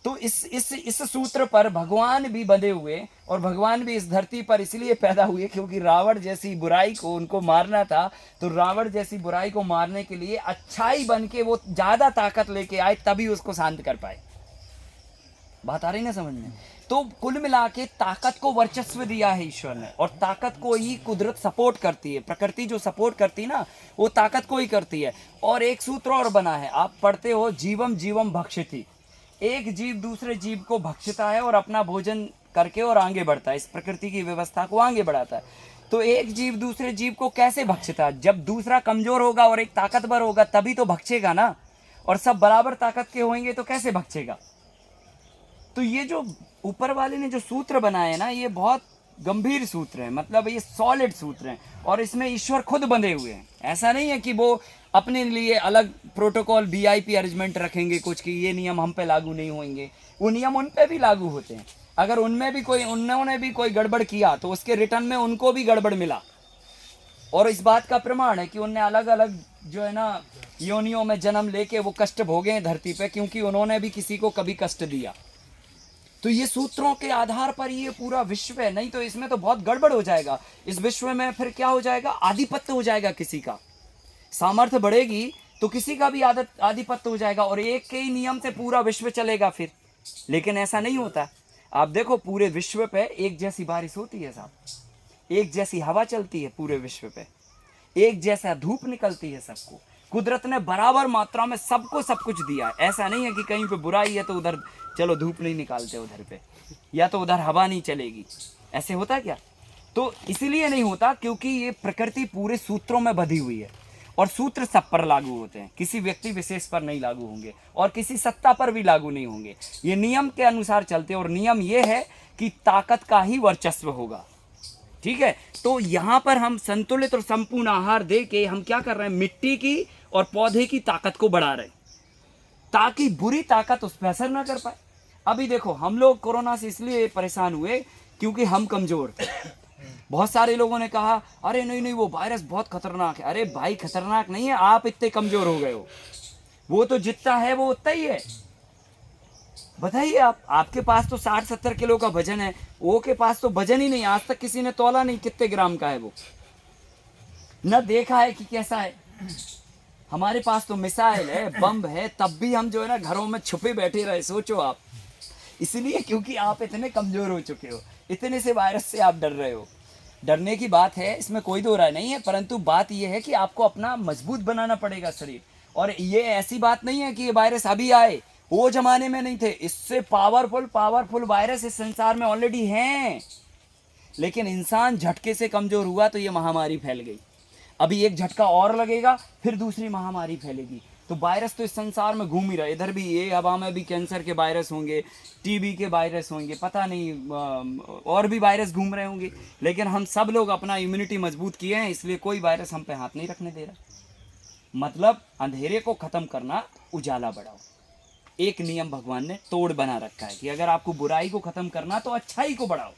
तो इस सूत्र पर भगवान भी बंधे हुए, और भगवान भी इस धरती पर इसलिए पैदा हुए क्योंकि रावण जैसी बुराई को उनको मारना था। तो रावण जैसी बुराई को मारने के लिए अच्छाई बन के वो ज़्यादा ताकत लेके आए, तभी उसको शांत कर पाए। बात आ रही ना समझ में। तो कुल मिला के ताकत को वर्चस्व दिया है ईश्वर ने, और ताकत को ही कुदरत सपोर्ट करती है। प्रकृति जो सपोर्ट करती है ना वो ताकत को ही करती है। और एक सूत्र और बना है, आप पढ़ते हो, जीवम जीवम भक्षति। एक जीव दूसरे जीव को भक्षता है और अपना भोजन करके और आगे बढ़ता है, इस प्रकृति की व्यवस्था को आगे बढ़ाता है। तो एक जीव दूसरे जीव को कैसे भक्षता है, जब दूसरा कमजोर होगा और एक ताकतवर होगा तभी तो भक्षेगा ना। और सब बराबर ताकत के होंगे तो कैसे भक्षेगा। तो ये जो ऊपर वाले ने जो सूत्र बनाए ना, ये बहुत गंभीर सूत्र है, मतलब ये सॉलिड सूत्र हैं, और इसमें ईश्वर खुद बंधे हुए हैं। ऐसा नहीं है कि वो अपने लिए अलग प्रोटोकॉल VIP अरेंजमेंट रखेंगे कुछ कि ये नियम हम पे लागू नहीं होंगे, वो नियम उन पे भी लागू होते हैं। अगर उन्होंने भी कोई गड़बड़ किया तो उसके रिटर्न में उनको भी गड़बड़ मिला। और इस बात का प्रमाण है कि उनने अलग अलग जो है ना योनियों में जन्म लेके वो कष्ट भोगे हैं धरती पे, क्योंकि उन्होंने भी किसी को कभी कष्ट दिया। तो ये सूत्रों के आधार पर ये पूरा विश्व है, नहीं तो इसमें तो बहुत गड़बड़ हो जाएगा। इस विश्व में फिर क्या हो जाएगा, आधिपत्य हो जाएगा, किसी का सामर्थ्य बढ़ेगी तो किसी का भी आधिपत्य हो जाएगा और एक के ही नियम से पूरा विश्व चलेगा फिर। लेकिन ऐसा नहीं होता। आप देखो पूरे विश्व पे एक जैसी बारिश होती है साहब, एक जैसी हवा चलती है पूरे विश्व पे, एक जैसा धूप निकलती है सबको। कुदरत ने बराबर मात्रा में सबको सब कुछ दिया है। ऐसा नहीं है कि कहीं पे बुराई है तो उधर चलो धूप नहीं निकालते उधर पे, या तो उधर हवा नहीं चलेगी। ऐसे होता क्या? तो इसीलिए नहीं होता क्योंकि ये प्रकृति पूरे सूत्रों में बंधी हुई है और सूत्र सब पर लागू होते हैं, किसी व्यक्ति विशेष पर नहीं लागू होंगे और किसी सत्ता पर भी लागू नहीं होंगे। ये नियम के अनुसार चलते हैं और नियम ये है कि ताकत का ही वर्चस्व होगा। ठीक है, तो यहाँ पर हम संतुलित और संपूर्ण आहार दे के हम क्या कर रहे हैं, मिट्टी की और पौधे की ताकत को बढ़ा रहे हैं ताकि बुरी ताकत उस पर असर ना कर पाए। अभी देखो हम लोग कोरोना से इसलिए परेशान हुए क्योंकि हम कमजोर थे। बहुत सारे लोगों ने कहा अरे नहीं नहीं वो वायरस बहुत खतरनाक है। अरे भाई खतरनाक नहीं है, आप इतने कमजोर हो गए हो। वो तो जितना है वो उतना ही है। बताइए आपके पास तो 60-70 किलो का वजन है, वो के पास तो वजन ही नहीं, आज तक किसी ने तौला नहीं कितने ग्राम का है वो, न देखा है कि कैसा है। हमारे पास तो मिसाइल है, बम है, तब भी हम जो है ना घरों में छुपे बैठे रहे। सोचो आप, इसलिए क्योंकि आप इतने कमजोर हो चुके हो, इतने से वायरस से आप डर रहे हो। डरने की बात है, इसमें कोई दो राय नहीं है, परंतु बात यह है कि आपको अपना मजबूत बनाना पड़ेगा शरीर। और ये ऐसी बात नहीं है कि ये वायरस अभी आए, वो जमाने में नहीं थे। इससे पावरफुल वायरस इस संसार में ऑलरेडी हैं, लेकिन इंसान झटके से कमजोर हुआ तो ये महामारी फैल गई। अभी एक झटका और लगेगा फिर दूसरी महामारी फैलेगी। तो वायरस तो इस संसार में घूम ही रहा है। इधर भी ये हवा में भी कैंसर के वायरस होंगे, टीबी के वायरस होंगे, पता नहीं और भी वायरस घूम रहे होंगे। लेकिन हम सब लोग अपना इम्यूनिटी मजबूत किए हैं, इसलिए कोई वायरस हम पे हाथ नहीं रखने दे रहा। मतलब अंधेरे को खत्म करना, उजाला बढ़ाओ। एक नियम भगवान ने तोड़ बना रखा है कि अगर आपको बुराई को खत्म करना तो अच्छाई को बढ़ाओ।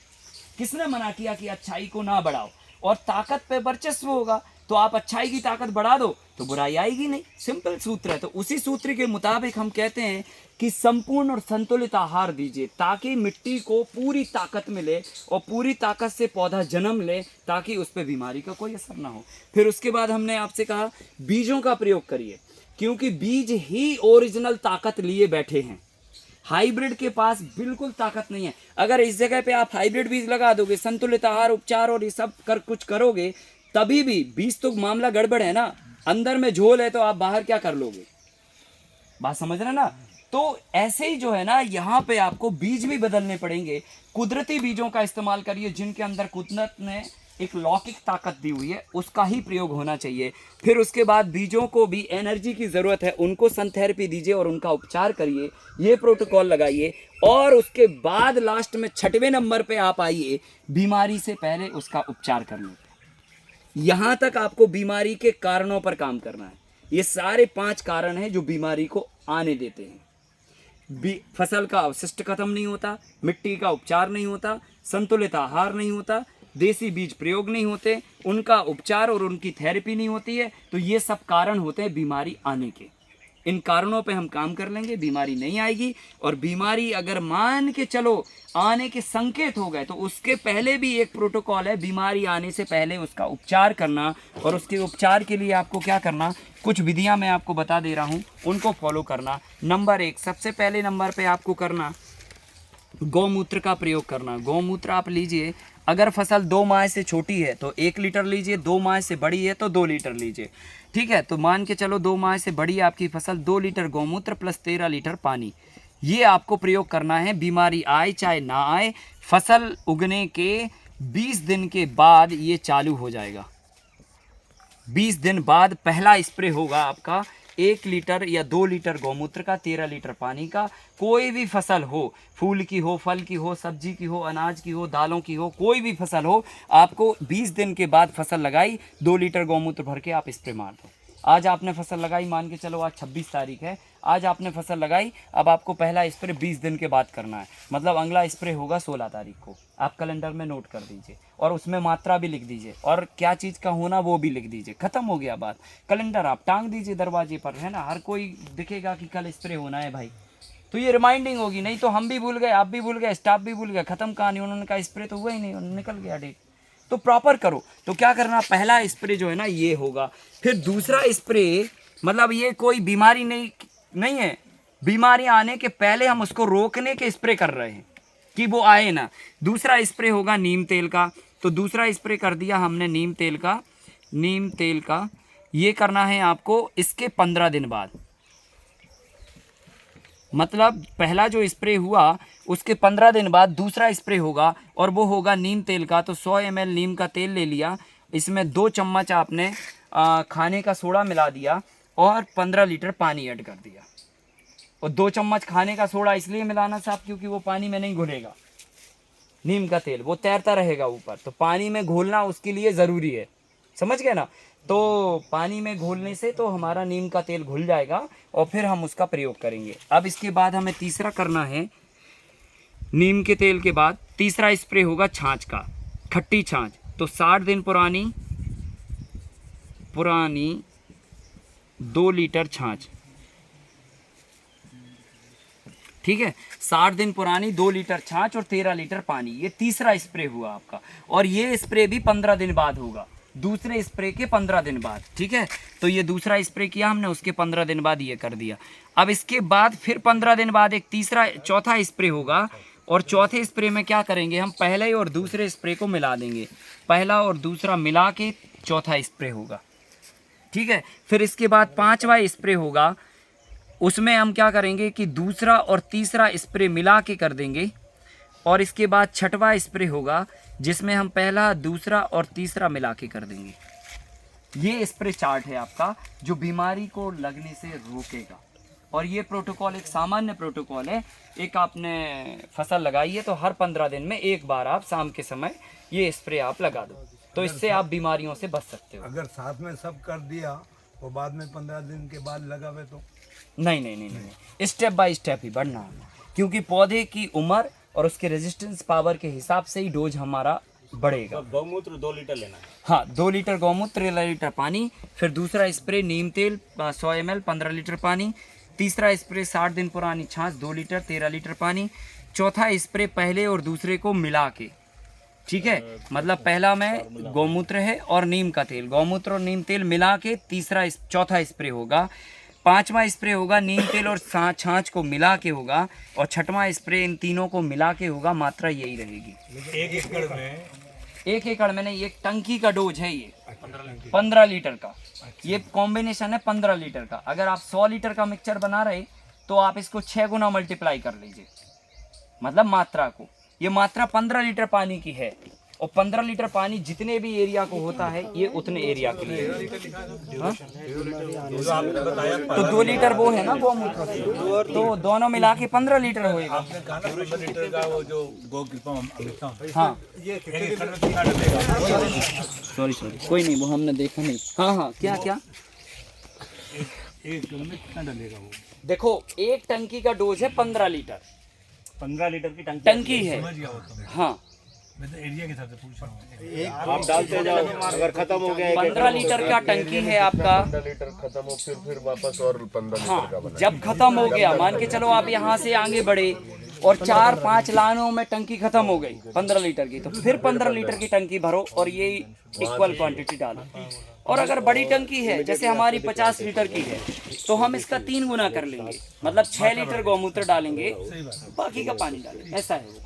किसने मना किया कि अच्छाई को ना बढ़ाओ? और ताकत पे वर्चस्व होगा तो आप अच्छाई की ताकत बढ़ा दो तो बुराई आएगी नहीं। सिंपल सूत्र है। तो उसी सूत्र के मुताबिक हम कहते हैं कि संपूर्ण और संतुलित आहार दीजिए ताकि मिट्टी को पूरी ताकत मिले और पूरी ताकत से पौधा जन्म ले ताकि उस पर बीमारी का कोई असर ना हो। फिर उसके बाद हमने आपसे कहा बीजों का प्रयोग करिए, क्योंकि बीज ही ओरिजिनल ताकत लिए बैठे हैं। हाइब्रिड के पास बिल्कुल ताकत नहीं है। अगर इस जगह पे आप हाइब्रिड बीज लगा दोगे, संतुलित आहार उपचार और ये सब कुछ करोगे, तभी भी बीज तो मामला गड़बड़ है ना। अंदर में झोल है तो आप बाहर क्या कर लोगे? बात समझ रहे ना? तो ऐसे ही जो है ना, यहाँ पे आपको बीज भी बदलने पड़ेंगे। कुदरती बीजों का इस्तेमाल करिए जिनके अंदर कुदरत ने एक लौकिक ताकत दी हुई है, उसका ही प्रयोग होना चाहिए। फिर उसके बाद बीजों को भी एनर्जी की ज़रूरत है, उनको सन थेरेपी दीजिए और उनका उपचार करिए, ये प्रोटोकॉल लगाइए। और उसके बाद लास्ट में 6वें नंबर पे आप आइए, बीमारी से पहले उसका उपचार करने पे। यहाँ तक आपको बीमारी के कारणों पर काम करना है। ये सारे 5 कारण हैं जो बीमारी को आने देते हैं। फसल का अवशिष्ट खत्म नहीं होता, मिट्टी का उपचार नहीं होता, संतुलित आहार नहीं होता, देसी बीज प्रयोग नहीं होते, उनका उपचार और उनकी थेरेपी नहीं होती है। तो ये सब कारण होते हैं बीमारी आने के। इन कारणों पे हम काम कर लेंगे, बीमारी नहीं आएगी। और बीमारी अगर मान के चलो आने के संकेत हो गए तो उसके पहले भी एक प्रोटोकॉल है, बीमारी आने से पहले उसका उपचार करना। और उसके उपचार के लिए आपको क्या करना, कुछ विधियां मैं आपको बता दे रहा हूं, उनको फॉलो करना। नंबर 1, सबसे पहले नंबर पे आपको करना गौमूत्र का प्रयोग करना। गौमूत्र आप लीजिए, अगर फसल 2 माह से छोटी है तो 1 लीटर लीजिए, 2 माह से बड़ी है तो 2 लीटर लीजिए। ठीक है, तो मान के चलो 2 माह से बड़ी आपकी फसल, 2 लीटर गौमूत्र प्लस 13 लीटर पानी, ये आपको प्रयोग करना है। बीमारी आए चाहे ना आए, फसल उगने के 20 दिन के बाद ये चालू हो जाएगा। 20 दिन बाद पहला स्प्रे होगा आपका 1 लीटर या 2 लीटर गौमूत्र का, 13 लीटर पानी का। कोई भी फसल हो, फूल की हो, फल की हो, सब्जी की हो, अनाज की हो, दालों की हो, कोई भी फसल हो, आपको 20 दिन के बाद फसल लगाई, 2 लीटर गौमूत्र भर के आप स्प्रे मार दो। आज आपने फसल लगाई, मान के चलो आज 26 तारीख है, आज आपने फसल लगाई, अब आपको पहला स्प्रे 20 दिन के बाद करना है। मतलब अगला स्प्रे होगा 16 तारीख को। आप कैलेंडर में नोट कर दीजिए और उसमें मात्रा भी लिख दीजिए और क्या चीज़ का होना वो भी लिख दीजिए। खत्म हो गया बात। कैलेंडर आप टांग दीजिए दरवाजे पर, है ना, हर कोई दिखेगा कि कल स्प्रे होना है भाई। तो ये रिमाइंडिंग होगी, नहीं तो हम भी भूल गए, आप भी भूल गए, स्टाफ भी भूल गया, खत्म कहानी, उन्होंने कहा स्प्रे तो हुआ ही नहीं, उन्होंने निकल गया डेट। तो प्रॉपर करो। तो क्या करना, पहला स्प्रे जो है ना ये होगा, फिर दूसरा स्प्रे, मतलब ये कोई बीमारी नहीं है, बीमारी आने के पहले हम उसको रोकने के स्प्रे कर रहे हैं कि वो आए ना। दूसरा स्प्रे होगा नीम तेल का, तो दूसरा स्प्रे कर दिया हमने नीम तेल का, ये करना है आपको इसके 15 दिन बाद। मतलब पहला जो स्प्रे हुआ उसके 15 दिन बाद दूसरा स्प्रे होगा, और वो होगा नीम तेल का। तो 100 ml नीम का तेल ले लिया, इसमें 2 चम्मच आपने खाने का सोडा मिला दिया और 15 लीटर पानी ऐड कर दिया। और 2 चम्मच खाने का सोडा इसलिए मिलाना साहब क्योंकि वो पानी में नहीं घुलेगा, नीम का तेल वो तैरता रहेगा ऊपर, तो पानी में घोलना उसके लिए ज़रूरी है, समझ गए ना। तो पानी में घोलने से तो हमारा नीम का तेल घुल जाएगा और फिर हम उसका प्रयोग करेंगे। अब इसके बाद हमें तीसरा करना है, नीम के तेल के बाद तीसरा स्प्रे होगा छाछ का, खट्टी छाछ। तो 60 दिन पुरानी 2 लीटर छाछ, ठीक है, 60 दिन पुरानी 2 लीटर छाछ और 13 लीटर पानी, ये तीसरा स्प्रे हुआ आपका। और ये स्प्रे भी 15 दिन बाद होगा, दूसरे स्प्रे के 15 दिन बाद, ठीक है। तो ये दूसरा स्प्रे किया हमने, उसके 15 दिन बाद ये कर दिया। अब इसके बाद फिर 15 दिन बाद एक चौथा स्प्रे होगा, और चौथे स्प्रे में क्या करेंगे हम, पहले और दूसरे स्प्रे को मिला देंगे, पहला और दूसरा मिला के चौथा स्प्रे होगा, ठीक है। फिर इसके बाद 5वां स्प्रे होगा, उसमें हम क्या करेंगे कि दूसरा और तीसरा स्प्रे मिला के कर देंगे, और इसके बाद 6वां स्प्रे होगा जिसमें हम पहला, दूसरा और तीसरा मिला के कर देंगे। ये स्प्रे चार्ट है आपका जो बीमारी को लगने से रोकेगा। और ये प्रोटोकॉल एक सामान्य प्रोटोकॉल है, एक आपने फसल लगाई है तो हर 15 दिन में एक बार आप शाम के समय ये स्प्रे आप लगा दो, तो इससे आप बीमारियों से बच सकते हो। अगर साथ में सब कर दिया तो बाद में 15 दिन के बाद लगावे तो नहीं, स्टेप बाय स्टेप ही बढ़ना है, क्योंकि पौधे की उम्र और उसके रेजिस्टेंस पावर के हिसाब से ही डोज हमारा बढ़ेगा। तो गौमूत्र 2 लीटर लेना है। हाँ, 2 लीटर गौमूत्र, 13 लीटर पानी, फिर दूसरा स्प्रे नीम तेल 100 ml 15 लीटर पानी, तीसरा स्प्रे 60 दिन पुरानी छाछ 2 लीटर 13 लीटर पानी, चौथा स्प्रे पहले और दूसरे को मिला के, ठीक है। मतलब पहला में गौमूत्र है और नीम का तेल, गौमूत्र और नीम तेल मिला के चौथा स्प्रे होगा। 5वां स्प्रे होगा नीम तेल और छाछ को मिला के होगा, और 6वां स्प्रे इन तीनों को मिला के होगा। मात्रा यही रहेगी। 1 एकड़ में नहीं, एक टंकी का डोज है ये 15 लीटर का, ये कॉम्बिनेशन है 15 लीटर का। अगर आप 100 लीटर का मिक्सचर बना रहे तो आप इसको 6 गुना मल्टीप्लाई कर लीजिए, मतलब मात्रा को। ये मात्रा 15 लीटर पानी की है, और 15 लीटर पानी जितने भी एरिया को होता है ये उतने एरिया के लिए। हाँ? तो 2 लीटर वो है ना गौमूत्र, तो दोनों मिला के 15 लीटर होएगा। हाँ, सॉरी कोई नहीं, वो हमने देखा नहीं। हाँ, क्या देखो, एक टंकी का डोज है 15 लीटर, 15 लीटर की टंकी है। हाँ, एरिया के हिसाब से पूछ रहा हूँ। आप डालते जाओ, अगर खत्म हो गया 15 लीटर का टंकी है आपका। 15 लीटर खत्म हो, फिर वापस और 15 हाँ, लीटर का बना। जब खत्म हो गया, मान के चलो आप यहाँ से आगे बढ़े और 4-5 लानों में टंकी खत्म हो गई 15 लीटर की, तो फिर 15 लीटर की टंकी भरो और ये इक्वल क्वांटिटी डालो। और अगर बड़ी टंकी है, जैसे हमारी 50 लीटर की है, तो हम इसका 3 गुना कर लेंगे, मतलब 6 लीटर गौमूत्र डालेंगे, बाकी का पानी डालेंगे। ऐसा है वो।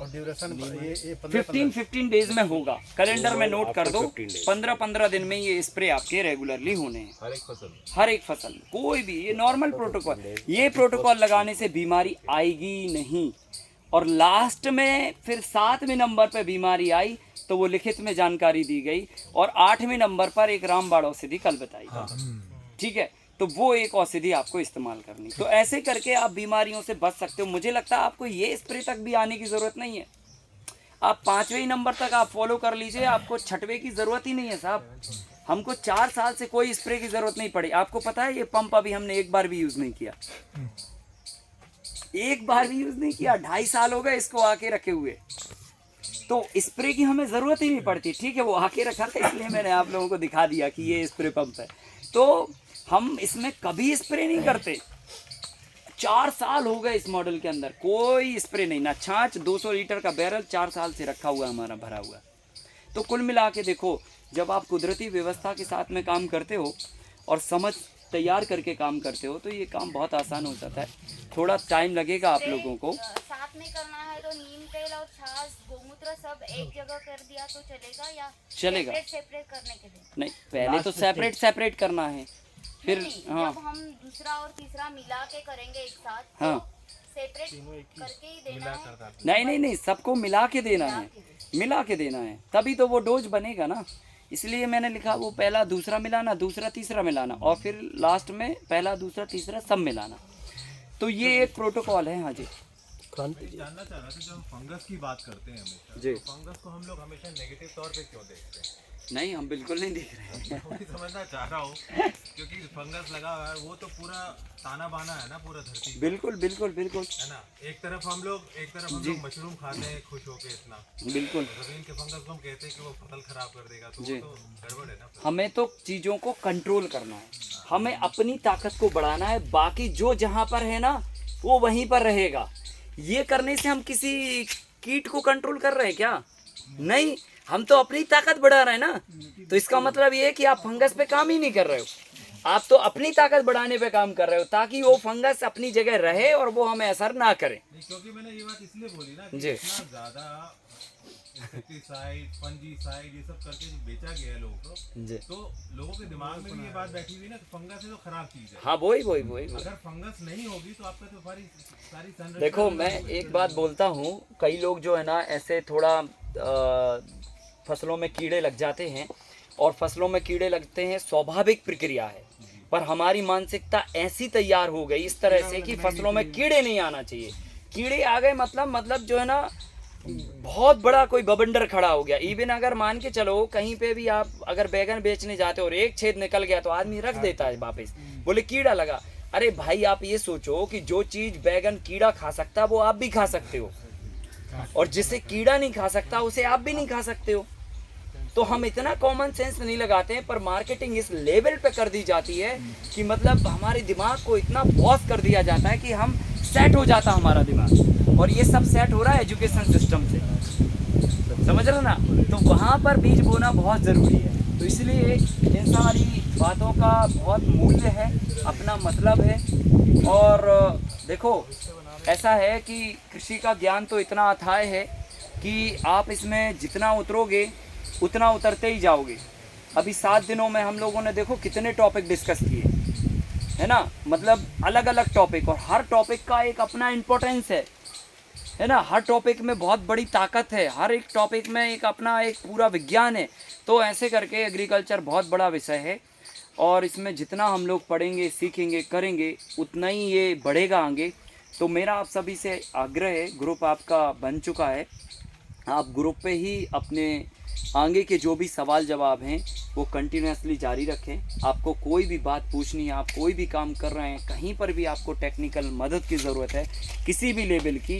15 डेज में होगा, कैलेंडर में नोट कर दो। 15 दिन में ये स्प्रे आपके रेगुलरली होने हैं, हर एक फसल में। कोई भी, ये नॉर्मल प्रोटोकॉल, ये प्रोटोकॉल लगाने से बीमारी आएगी नहीं। और लास्ट में फिर 7वें नंबर पर बीमारी आई तो वो लिखित में जानकारी दी गई, और 8वें नंबर पर एक रामबाण औषधि कल बताई गई, ठीक है। तो वो एक औषधि आपको इस्तेमाल करनी। तो ऐसे करके आप बीमारियों से बच सकते हो। मुझे लगता है आपको ये स्प्रे तक भी आने की ज़रूरत नहीं है, आप 5वें नंबर तक आप फॉलो कर लीजिए, आपको 6वें की ज़रूरत ही नहीं है साहब। हमको 4 साल से कोई स्प्रे की ज़रूरत नहीं पड़ी। आपको पता है ये पंप अभी हमने एक बार भी यूज़ नहीं किया, एक बार भी यूज़ नहीं किया। 2.5 साल हो गए इसको आके रखे हुए, तो स्प्रे की हमें ज़रूरत ही नहीं पड़ती, ठीक है। वो आके रखा था इसलिए मैंने आप लोगों को दिखा दिया कि ये स्प्रे पंप है। तो हम इसमें कभी स्प्रे नहीं करते, 4 साल हो गए इस मॉडल के अंदर, कोई स्प्रे नहीं, ना छाछ। 200 लीटर का बैरल 4 साल से रखा हुआ है हमारा भरा हुआ। तो कुल मिला के देखो, जब आप कुदरती व्यवस्था के साथ में काम करते हो और समझ तैयार करके काम करते हो तो ये काम बहुत आसान हो जाता है। थोड़ा टाइम लगेगा आप लोगों को। साथ में करना है तो नीम तेल और छाछ गोमूत्र सब एक जगह कर दिया तो चलेगा या चलेगा। सेपरेट करने के लिए? नहीं, पहले तो सेपरेट करना है, फिर नहीं, हाँ जब हम दूसरा और तीसरा मिला के करेंगे एक साथ, हाँ, सेपरेट करके ही देना है? नहीं, सबको मिला के देना है, मिला के देना है, तभी तो वो डोज बनेगा ना। इसलिए मैंने लिखा वो पहला दूसरा मिलाना, दूसरा तीसरा मिलाना, और फिर लास्ट में पहला दूसरा तीसरा सब मिलाना। तो ये एक प्रोटोकॉल है। हाँ जी, जानना चाह रहा था, जब हम फंगस की बात करते हैं हमेशा, जी। तो फंगस को हम लोग हमेशा नेगेटिव तौर पे क्यों देखते हैं? नहीं, हम बिल्कुल नहीं देख रहे हैं। वही समझना चाह रहा हूँ, क्योंकि फंगस लगा हुआ है वो तो पूरा ताना बाना है ना पूरा धरती का, बिल्कुल है ना। एक तरफ हम लोग मशरूम खाते हैं खुश होके इतना, बिल्कुल। जमीन के फंगस को हम कहते हैं कि वो फसल खराब कर देगा, तो वो तो गड़बड़ है ना। हमें तो चीज़ों को कंट्रोल करना है, हमें अपनी ताकत को बढ़ाना है। बाकी जो जहाँ पर है ना वो वहीं पर रहेगा। ये करने से हम किसी कीट को कंट्रोल कर रहे हैं क्या? नहीं, हम तो अपनी ताकत बढ़ा रहे हैं ना। तो इसका मतलब ये है कि आप फंगस पे काम ही नहीं कर रहे हो, आप तो अपनी ताकत बढ़ाने पे काम कर रहे हो ताकि वो फंगस अपनी जगह रहे और वो हमें असर ना करे। क्योंकि मैंने ये बात इसलिए बोली ना कि जी। इतना ज्यादा इंसेक्टिसाइड, फंजीसाइड ये सब करके जो बेचा गया है लोगों को, जी। तो लोगों के दिमाग में भी ये बात बैठी हुई ना कि फंगस है तो खराब चीज है। हाँ, वही। अगर फंगस नहीं होगी तो आपका तो सारी संरचना। देखो, मैं एक बात बोलता हूँ, कई लोग जो है ना ऐसे थोड़ा फसलों में कीड़े लग जाते हैं, और फसलों में कीड़े लगते हैं स्वाभाविक प्रक्रिया है, पर हमारी मानसिकता ऐसी तैयार हो गई इस तरह से कि फसलों में कीड़े नहीं आना चाहिए। कीड़े आ गए मतलब जो है ना बहुत बड़ा कोई बवंडर खड़ा हो गया। इवन अगर मान के चलो कहीं पे भी आप अगर बैगन बेचने जाते हो और एक छेद निकल गया तो आदमी रख देता है वापस, बोले कीड़ा लगा। अरे भाई, आप ये सोचो कि जो चीज बैगन कीड़ा खा सकता वो आप भी खा सकते हो, और जिसे कीड़ा नहीं खा सकता उसे आप भी नहीं खा सकते हो। तो हम इतना कॉमन सेंस नहीं लगाते हैं, पर मार्केटिंग इस लेवल पे कर दी जाती है कि मतलब हमारे दिमाग को इतना बॉस कर दिया जाता है कि हम सेट हो जाता हमारा दिमाग, और ये सब सेट हो रहा है एजुकेशन सिस्टम से, समझ रहे ना। तो वहाँ पर बीज बोना बहुत ज़रूरी है। तो इसलिए इन सारी बातों का बहुत मूल्य है, अपना मतलब है। और देखो, ऐसा है कि कृषि का ज्ञान तो इतना अथाह है कि आप इसमें जितना उतरोगे उतना उतरते ही जाओगे। अभी 7 दिनों में हम लोगों ने देखो कितने टॉपिक डिस्कस किए, है ना। मतलब अलग अलग टॉपिक, और हर टॉपिक का एक अपना इम्पोर्टेंस है ना। हर टॉपिक में बहुत बड़ी ताकत है, हर एक टॉपिक में एक अपना एक पूरा विज्ञान है। तो ऐसे करके एग्रीकल्चर बहुत बड़ा विषय है, और इसमें जितना हम लोग पढ़ेंगे, सीखेंगे, करेंगे, उतना ही ये बढ़ेगा आगे। तो मेरा आप सभी से आग्रह है, ग्रुप आपका बन चुका है, आप ग्रुप पे ही अपने आगे के जो भी सवाल जवाब हैं वो कंटिन्यूसली जारी रखें। आपको कोई भी बात पूछनी है, आप कोई भी काम कर रहे हैं, कहीं पर भी आपको टेक्निकल मदद की ज़रूरत है किसी भी लेवल की,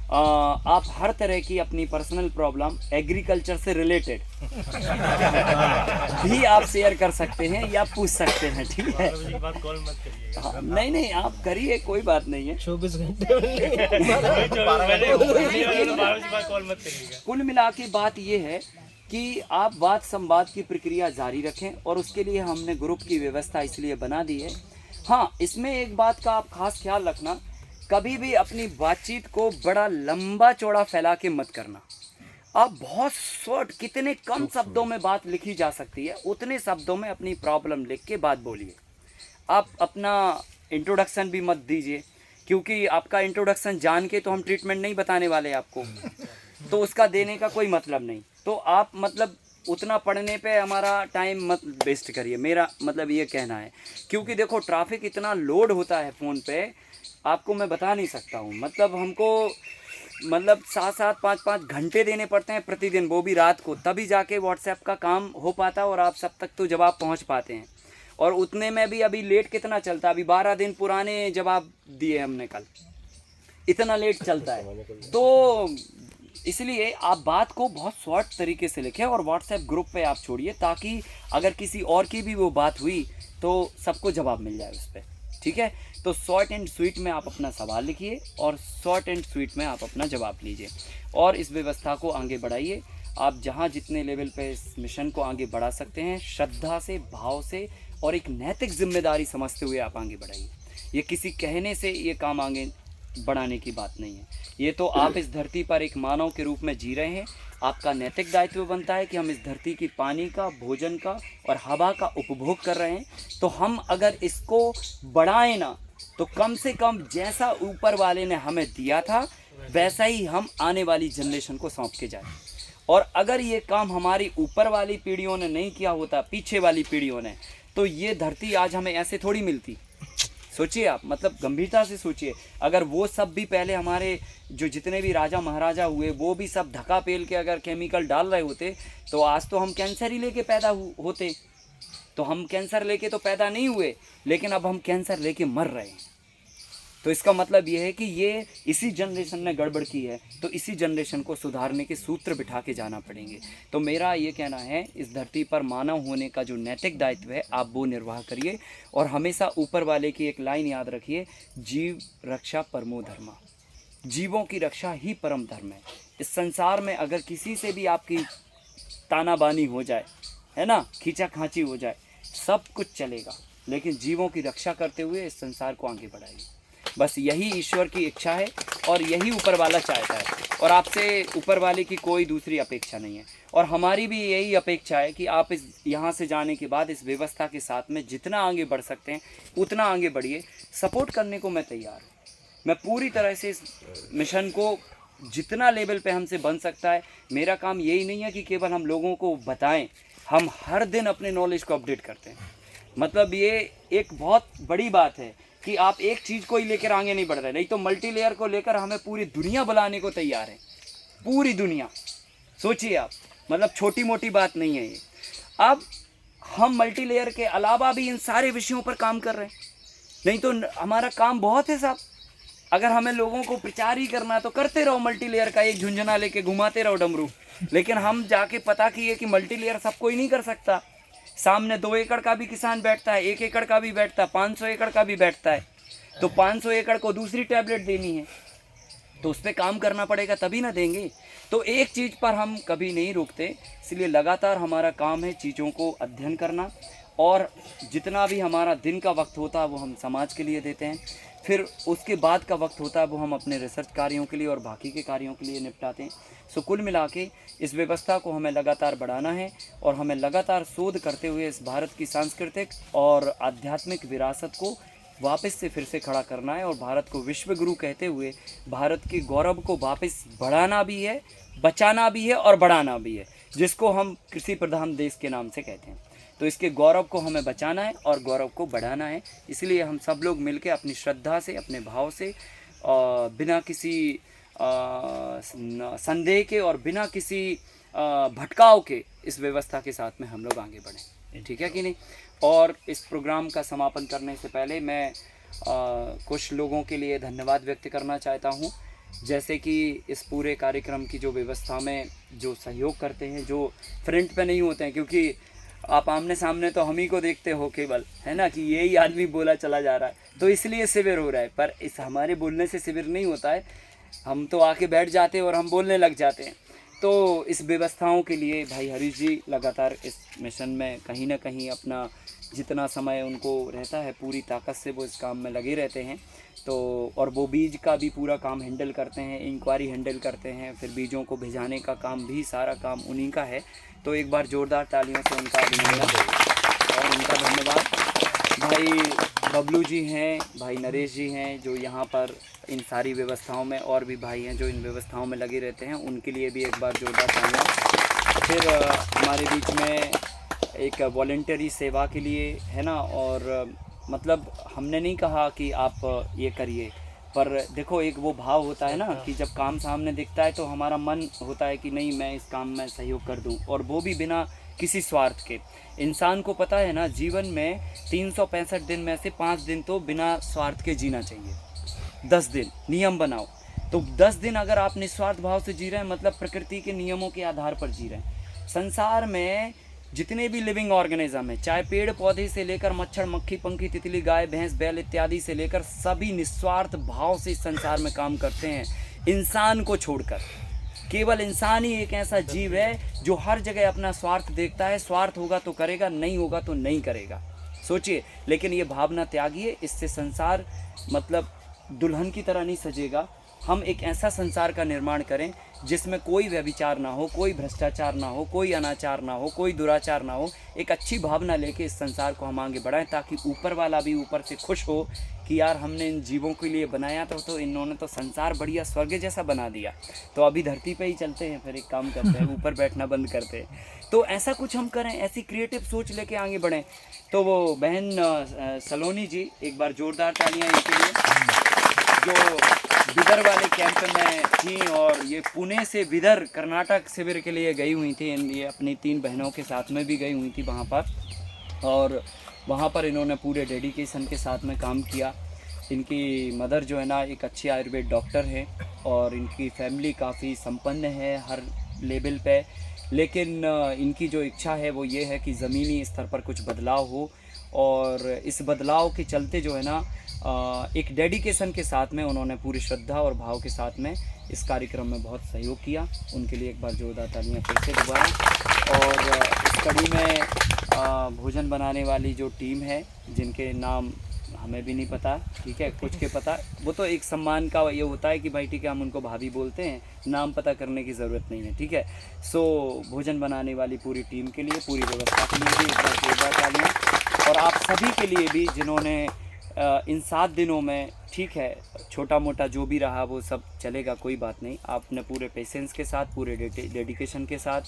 आप हर तरह की अपनी पर्सनल प्रॉब्लम एग्रीकल्चर से रिलेटेड भी आप शेयर कर सकते हैं या पूछ सकते हैं, ठीक है। कॉल मत करिएगा। हाँ, नहीं, आप करिए, कोई बात नहीं है। 24 घंटे कॉल मत करिएगा। कुल मिला के बात ये है कि आप वाद संवाद की प्रक्रिया जारी रखें, और उसके लिए हमने ग्रुप की व्यवस्था इसलिए बना दी है। हाँ, इसमें एक बात का आप खास ख्याल रखना, कभी भी अपनी बातचीत को बड़ा लंबा चौड़ा फैला के मत करना। आप बहुत शॉर्ट, कितने कम शब्दों में बात लिखी जा सकती है उतने शब्दों में अपनी प्रॉब्लम लिख के बात बोलिए। आप अपना इंट्रोडक्शन भी मत दीजिए, क्योंकि आपका इंट्रोडक्शन जान के तो हम ट्रीटमेंट नहीं बताने वाले आपको, तो उसका देने का कोई मतलब नहीं। तो आप मतलब उतना पढ़ने पे हमारा टाइम मत वेस्ट करिए, मेरा मतलब ये कहना है। क्योंकि देखो, ट्रैफिक इतना लोड होता है फ़ोन पे, आपको मैं बता नहीं सकता हूँ। मतलब हमको 7-7, 5-5 घंटे देने पड़ते हैं प्रतिदिन, वो भी रात को, तभी जाके व्हाट्सएप का काम हो पाता है और आप सब तक तो जवाब पहुँच पाते हैं। और उतने में भी अभी लेट कितना चलता है, अभी 12 दिन पुराने जवाब दिए हमने कल, इतना लेट चलता है। तो इसलिए आप बात को बहुत शॉर्ट तरीके से लिखें और व्हाट्सएप ग्रुप पे आप छोड़िए, ताकि अगर किसी और की भी वो बात हुई तो सबको जवाब मिल जाए उस पर। ठीक है। तो शॉर्ट एंड स्वीट में आप अपना सवाल लिखिए और शॉर्ट एंड स्वीट में आप अपना जवाब लीजिए और इस व्यवस्था को आगे बढ़ाइए। आप जहाँ जितने लेवल पे इस मिशन को आगे बढ़ा सकते हैं, श्रद्धा से, भाव से और एक नैतिक जिम्मेदारी समझते हुए आप आगे बढ़ाइए। ये किसी कहने से ये काम आगे बढ़ाने की बात नहीं है। ये तो आप इस धरती पर एक मानव के रूप में जी रहे हैं। आपका नैतिक दायित्व बनता है कि हम इस धरती की पानी का, भोजन का और हवा का उपभोग कर रहे हैं, तो हम अगर इसको बढ़ाएं ना, तो कम से कम जैसा ऊपर वाले ने हमें दिया था वैसा ही हम आने वाली जनरेशन को सौंप के जाएं। और अगर ये काम हमारी ऊपर वाली पीढ़ियों ने नहीं किया होता, पीछे वाली पीढ़ियों ने, तो ये धरती आज हमें ऐसे थोड़ी मिलती। सोचिए आप, मतलब गंभीरता से सोचिए, अगर वो सब भी पहले हमारे जो जितने भी राजा महाराजा हुए वो भी सब धक्का पेल के अगर केमिकल डाल रहे होते, तो आज तो हम कैंसर ही लेके पैदा होते। तो हम कैंसर लेके तो पैदा नहीं हुए, लेकिन अब हम कैंसर लेके मर रहे हैं। तो इसका मतलब ये है कि ये इसी जनरेशन ने गड़बड़ की है, तो इसी जनरेशन को सुधारने के सूत्र बिठा के जाना पड़ेंगे। तो मेरा ये कहना है, इस धरती पर मानव होने का जो नैतिक दायित्व है आप वो निर्वाह करिए और हमेशा ऊपर वाले की एक लाइन याद रखिए, जीव रक्षा परमो धर्मा। जीवों की रक्षा ही परम धर्म है। इस संसार में अगर किसी से भी आपकी तानाबानी हो जाए, है ना, खींचा खांची हो जाए, सब कुछ चलेगा, लेकिन जीवों की रक्षा करते हुए इस संसार को आगे बढ़ाइए। बस यही ईश्वर की इच्छा है और यही ऊपर वाला चाहता है और आपसे ऊपर वाले की कोई दूसरी अपेक्षा नहीं है। और हमारी भी यही अपेक्षा है कि आप इस यहाँ से जाने के बाद इस व्यवस्था के साथ में जितना आगे बढ़ सकते हैं उतना आगे बढ़िए। सपोर्ट करने को मैं तैयार हूँ। मैं पूरी तरह से इस मिशन को जितना लेवल पे हमसे बन सकता है, मेरा काम यही नहीं है कि केवल हम लोगों को बताएं, हम हर दिन अपने नॉलेज को अपडेट करते हैं। मतलब ये एक बहुत बड़ी बात है कि आप एक चीज़ को ही लेकर आगे नहीं बढ़ रहे, नहीं तो मल्टी लेयर को लेकर हमें पूरी दुनिया बुलाने को तैयार है, पूरी दुनिया। सोचिए आप, मतलब छोटी मोटी बात नहीं है ये। अब हम मल्टी लेयर के अलावा भी इन सारे विषयों पर काम कर रहे हैं, नहीं तो हमारा काम बहुत है साहब। अगर हमें लोगों को प्रचार ही करना तो करते रहो, मल्टी लेयर का एक झुंझुना लेके घुमाते रहो डमरू, लेकिन हम जाके पता किए कि मल्टी लेयर सब कोई नहीं कर सकता। सामने 2 एकड़ का भी किसान बैठता है, 1 एकड़ का भी बैठता है, 500 एकड़ का भी बैठता है, तो 500 एकड़ को दूसरी टैबलेट देनी है, तो उस पर काम करना पड़ेगा, तभी ना देंगे। तो एक चीज़ पर हम कभी नहीं रुकते, इसलिए लगातार हमारा काम है चीज़ों को अध्ययन करना और जितना भी हमारा दिन का वक्त होता है वो हम समाज के लिए देते हैं। फिर उसके बाद का वक्त होता है वो हम अपने रिसर्च कार्यों के लिए और बाकी के कार्यों के लिए निपटाते हैं। सो कुल मिला के इस व्यवस्था को हमें लगातार बढ़ाना है और हमें लगातार शोध करते हुए इस भारत की सांस्कृतिक और आध्यात्मिक विरासत को वापस से फिर से खड़ा करना है और भारत को विश्व गुरु कहते हुए भारत के गौरव को वापस बढ़ाना भी है, बचाना भी है और बढ़ाना भी है, जिसको हम कृषि प्रधान देश के नाम से कहते हैं। तो इसके गौरव को हमें बचाना है और गौरव को बढ़ाना है। इसलिए हम सब लोग मिलकर अपनी श्रद्धा से, अपने भाव से, बिना किसी संदेह के और बिना किसी भटकाव के इस व्यवस्था के साथ में हम लोग आगे बढ़ें, ठीक है कि नहीं। और इस प्रोग्राम का समापन करने से पहले मैं कुछ लोगों के लिए धन्यवाद व्यक्त करना चाहता हूँ, जैसे कि इस पूरे कार्यक्रम की जो व्यवस्था में जो सहयोग करते हैं, जो फ्रंट पे नहीं होते हैं, क्योंकि आप आमने सामने तो हम ही को देखते हो केवल, है ना, कि यही आदमी बोला चला जा रहा है, तो इसलिए शिविर हो रहा है। पर इस हमारे बोलने से शिविर नहीं होता है, हम तो आके बैठ जाते हैं और हम बोलने लग जाते हैं। तो इस व्यवस्थाओं के लिए भाई हरीश जी लगातार इस मिशन में कहीं ना कहीं अपना जितना समय उनको रहता है पूरी ताकत से वो इस काम में लगे रहते हैं। तो और वो बीज का भी पूरा काम हैंडल करते हैं, इंक्वायरी हैंडल करते हैं, फिर बीजों को भिजाने का काम भी सारा काम उन्हीं का है। तो एक बार ज़ोरदार तालियों से उनका अभिनंदन और उनका धन्यवाद। भाई बबलू जी हैं, भाई नरेश जी हैं जो यहाँ पर इन सारी व्यवस्थाओं में, और भी भाई हैं जो इन व्यवस्थाओं में लगे रहते हैं, उनके लिए भी एक बार जोरदार तालियां। फिर हमारे बीच में एक वॉलंटरी सेवा के लिए, है ना, और मतलब हमने नहीं कहा कि आप ये करिए, पर देखो एक वो भाव होता है ना कि जब काम सामने दिखता है तो हमारा मन होता है कि नहीं मैं इस काम में सहयोग कर दूं, और वो भी बिना किसी स्वार्थ के। इंसान को पता है ना, जीवन में 365 दिन में से 5 दिन तो बिना स्वार्थ के जीना चाहिए। 10 दिन नियम बनाओ, तो 10 दिन अगर आप निस्वार्थ भाव से जी रहे हैं, मतलब प्रकृति के नियमों के आधार पर जी रहे हैं। संसार में जितने भी लिविंग ऑर्गेनिज्म है, चाहे पेड़ पौधे से लेकर मच्छर मक्खी पंखी तितली गाय भैंस बैल इत्यादि से लेकर, सभी निस्वार्थ भाव से इस संसार में काम करते हैं, इंसान को छोड़कर। केवल इंसान ही एक ऐसा जीव है जो हर जगह अपना स्वार्थ देखता है। स्वार्थ होगा तो करेगा, नहीं होगा तो नहीं करेगा। सोचिए, लेकिन ये भावना त्यागिए, इससे संसार मतलब दुल्हन की तरह नहीं सजेगा। हम एक ऐसा संसार का निर्माण करें जिसमें कोई व्यभिचार ना हो, कोई भ्रष्टाचार ना हो, कोई अनाचार ना हो, कोई दुराचार ना हो। एक अच्छी भावना लेके इस संसार को हम आगे बढ़ाएं, ताकि ऊपर वाला भी ऊपर से खुश हो कि यार हमने इन जीवों के लिए बनाया तो इन्होंने तो संसार बढ़िया स्वर्ग जैसा बना दिया। तो अभी धरती पे ही चलते हैं, फिर एक काम करते हैं, ऊपर बैठना बंद करते हैं। तो ऐसा कुछ हम करें, ऐसी क्रिएटिव सोच लेके आगे बढ़ें। तो वो बहन सलोनी जी, एक बार जोरदार तालियां इनके लिए, जो बिदर वाले कैंप में थी और ये पुणे से बिदर कर्नाटक शिविर के लिए गई हुई थी। ये अपनी 3 बहनों के साथ में भी गई हुई थी वहाँ पर, और वहाँ पर इन्होंने पूरे डेडिकेशन के साथ में काम किया। इनकी मदर जो है ना एक अच्छी आयुर्वेद डॉक्टर है और इनकी फैमिली काफ़ी संपन्न है हर लेवल पे, लेकिन इनकी जो इच्छा है वो ये है कि ज़मीनी स्तर पर कुछ बदलाव हो, और इस बदलाव के चलते जो है ना एक डेडिकेशन के साथ में उन्होंने पूरी श्रद्धा और भाव के साथ में इस कार्यक्रम में बहुत सहयोग किया। उनके लिए एक बार जोरदार तालियां फिर से दोबारा। और इस कड़ी में भोजन बनाने वाली जो टीम है, जिनके नाम हमें भी नहीं पता, ठीक है, कुछ के पता, वो तो एक सम्मान का ये होता है कि भाई ठीक है हम उनको भाभी बोलते हैं, नाम पता करने की ज़रूरत नहीं है, ठीक है। सो भोजन बनाने वाली पूरी टीम के लिए, पूरी व्यवस्था के लिए भी एक बार जोरदार तालियां। और आप सभी के लिए भी जिन्होंने इन 7 दिनों में, ठीक है, छोटा मोटा जो भी रहा वो सब चलेगा, कोई बात नहीं, आपने पूरे पेशेंस के साथ, पूरे डेडिकेशन के साथ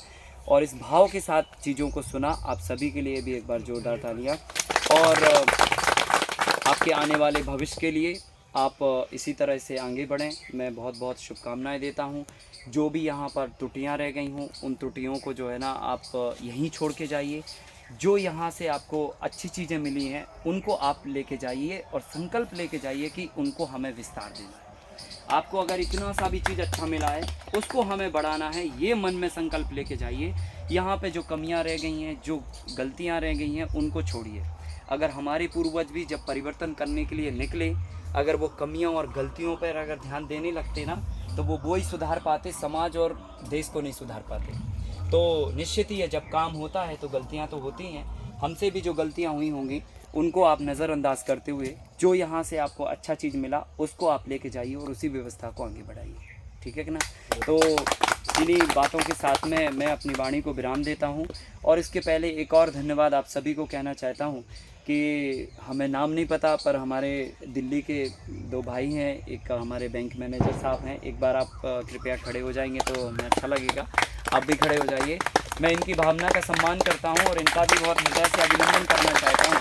और इस भाव के साथ चीज़ों को सुना। आप सभी के लिए भी एक बार जोरदार तालियां। और आपके आने वाले भविष्य के लिए आप इसी तरह से आगे बढ़ें, मैं बहुत बहुत शुभकामनाएं देता हूं। जो भी यहाँ पर त्रुटियां रह गई हों, उन त्रुटियों को जो है ना आप यहीं छोड़ के जाइए। जो यहाँ से आपको अच्छी चीज़ें मिली हैं उनको आप लेके जाइए और संकल्प लेके जाइए कि उनको हमें विस्तार देना है। आपको अगर इतना सा भी चीज़ अच्छा मिला है उसको हमें बढ़ाना है, ये मन में संकल्प लेके जाइए। यहाँ पे जो कमियाँ रह गई हैं, जो गलतियाँ रह गई हैं, उनको छोड़िए। अगर हमारे पूर्वज भी जब परिवर्तन करने के लिए निकले, अगर वो कमियों और गलतियों पर अगर ध्यान देने लगते ना, तो वो ही सुधार पाते, समाज और देश को नहीं सुधार पाते। तो निश्चित ही है, जब काम होता है तो गलतियां तो होती हैं। हमसे भी जो गलतियां हुई होंगी उनको आप नज़रअंदाज करते हुए जो यहाँ से आपको अच्छा चीज़ मिला उसको आप लेके जाइए और उसी व्यवस्था को आगे बढ़ाइए, ठीक है कि ना। तो इन्हीं बातों के साथ में मैं अपनी वाणी को विराम देता हूँ। और इसके पहले एक और धन्यवाद आप सभी को कहना चाहता हूँ कि हमें नाम नहीं पता, पर हमारे दिल्ली के 2 भाई हैं, एक हमारे बैंक मैनेजर साहब हैं। एक बार आप कृपया खड़े हो जाएंगे तो हमें अच्छा लगेगा, आप भी खड़े हो जाइए। मैं इनकी भावना का सम्मान करता हूं और इनका भी बहुत हृदय से अभिनंदन करना चाहता हूं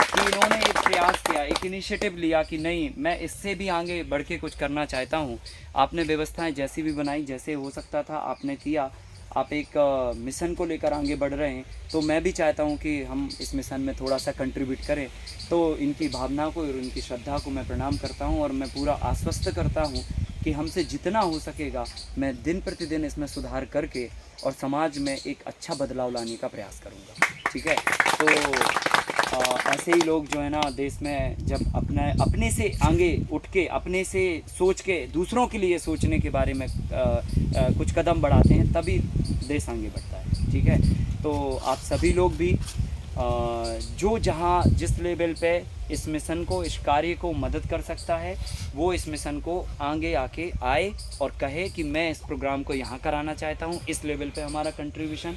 कि इन्होंने एक प्रयास किया, एक इनिशिएटिव लिया कि नहीं, मैं इससे भी आगे बढ़ के कुछ करना चाहता हूं। आपने व्यवस्थाएं जैसी भी बनाई, जैसे हो सकता था आपने किया। आप एक मिशन को लेकर आगे बढ़ रहे हैं, तो मैं भी चाहता हूं कि हम इस मिशन में थोड़ा सा कंट्रीब्यूट करें। तो इनकी भावना को और इनकी श्रद्धा को मैं प्रणाम करता हूं और मैं पूरा आश्वस्त करता हूं कि हमसे जितना हो सकेगा मैं दिन प्रतिदिन इसमें सुधार करके और समाज में एक अच्छा बदलाव लाने का प्रयास करूंगा, ठीक है। तो ऐसे ही लोग जो है ना देश में जब अपने से आगे उठ के, अपने से सोच के दूसरों के लिए सोचने के बारे में कुछ कदम बढ़ाते हैं, तभी देश आगे बढ़ता है, ठीक है। तो आप सभी लोग भी जो जहाँ जिस लेवल पे इस मिशन को, इस कार्य को मदद कर सकता है, वो इस मिशन को आगे आके आए और कहे कि मैं इस प्रोग्राम को यहाँ कराना चाहता हूँ, इस लेवल पे हमारा कंट्रीब्यूशन,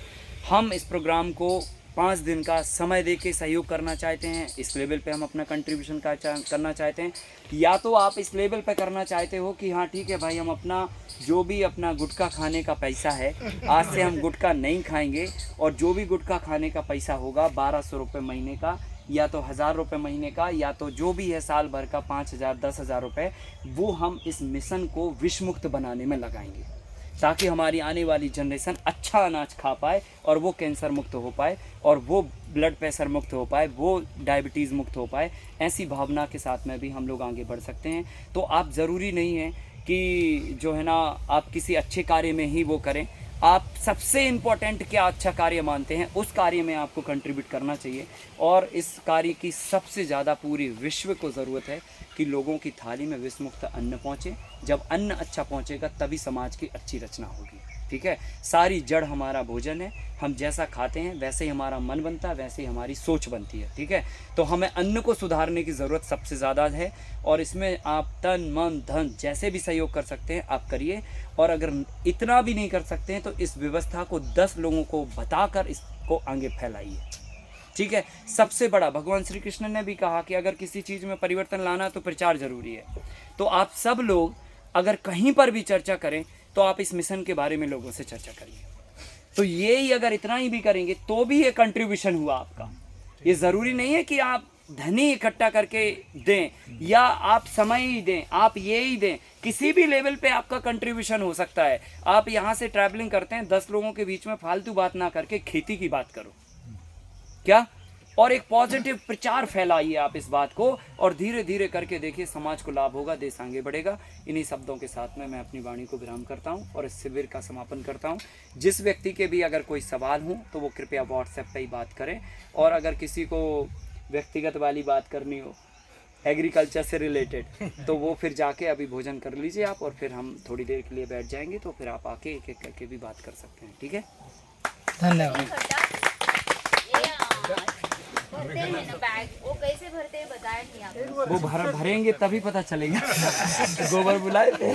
हम इस प्रोग्राम को 5 दिन का समय दे के सहयोग करना चाहते हैं, इस लेवल पे हम अपना कंट्रीब्यूशन करना चाहते हैं। या तो आप इस लेवल पे करना चाहते हो कि हाँ ठीक है भाई, हम अपना जो भी अपना गुटखा खाने का पैसा है, आज से हम गुटखा नहीं खाएंगे और जो भी गुटखा खाने का पैसा होगा 1200 रुपये महीने का, या तो 1000 रुपये महीने का, या तो जो भी है साल भर का 5000 10,000 रुपये, वो हम इस मिशन को विषमुक्त बनाने में लगाएंगे, ताकि हमारी आने वाली जनरेशन अच्छा अनाज खा पाए और वो कैंसर मुक्त हो पाए और वो ब्लड प्रेशर मुक्त हो पाए, वो डायबिटीज़ मुक्त हो पाए। ऐसी भावना के साथ में भी हम लोग आगे बढ़ सकते हैं। तो आप ज़रूरी नहीं है कि जो है ना आप किसी अच्छे कार्य में ही वो करें, आप सबसे इम्पोर्टेंट क्या अच्छा कार्य मानते हैं, उस कार्य में आपको कंट्रीब्यूट करना चाहिए। और इस कार्य की सबसे ज़्यादा पूरी विश्व को ज़रूरत है कि लोगों की थाली में विषमुक्त अन्न पहुँचे। जब अन्न अच्छा पहुँचेगा तभी समाज की अच्छी रचना होगी। ठीक है, सारी जड़ हमारा भोजन है। हम जैसा खाते हैं वैसे ही हमारा मन बनता है, वैसे ही हमारी सोच बनती है। ठीक है, तो हमें अन्न को सुधारने की ज़रूरत सबसे ज़्यादा है। और इसमें आप तन मन धन जैसे भी सहयोग कर सकते हैं आप करिए। और अगर इतना भी नहीं कर सकते हैं तो इस व्यवस्था को 10 लोगों को बताकर इसको आगे फैलाइए। ठीक है, सबसे बड़ा भगवान श्री कृष्ण ने भी कहा कि अगर किसी चीज़ में परिवर्तन लाना तो प्रचार जरूरी है। तो आप सब लोग अगर कहीं पर भी चर्चा करें तो आप इस मिशन के बारे में लोगों से चर्चा करिए। तो ये ही अगर इतना ही भी करेंगे तो भी ये कंट्रीब्यूशन हुआ आपका। ये ज़रूरी नहीं है कि आप धनी इकट्ठा करके दें या आप समय ही दें, आप ये ही दें, किसी भी लेवल पे आपका कंट्रीब्यूशन हो सकता है। आप यहाँ से ट्रैवलिंग करते हैं, 10 लोगों के बीच में फालतू बात ना करके खेती की बात करो क्या, और एक पॉजिटिव प्रचार फैलाइए आप इस बात को। और धीरे धीरे करके देखिए समाज को लाभ होगा, देश आगे बढ़ेगा। इन्हीं शब्दों के साथ में मैं अपनी वाणी को विराम करता हूं और इस शिविर का समापन करता हूं। जिस व्यक्ति के भी अगर कोई सवाल हो तो वो कृपया व्हाट्सएप पे ही बात करें। और अगर किसी को व्यक्तिगत वाली बात करनी हो एग्रीकल्चर से रिलेटेड तो वो फिर जाके अभी भोजन कर लीजिए आप, और फिर हम थोड़ी देर के लिए बैठ जाएंगे। तो फिर आप आके एक एक करके भी बात कर सकते हैं। ठीक है, धन्यवाद। भरते हैं ना बैग, वो कैसे भरते हैं बताया नहीं आपने। वो भरेंगे तभी पता चलेगा। गोबर बुलाए थे।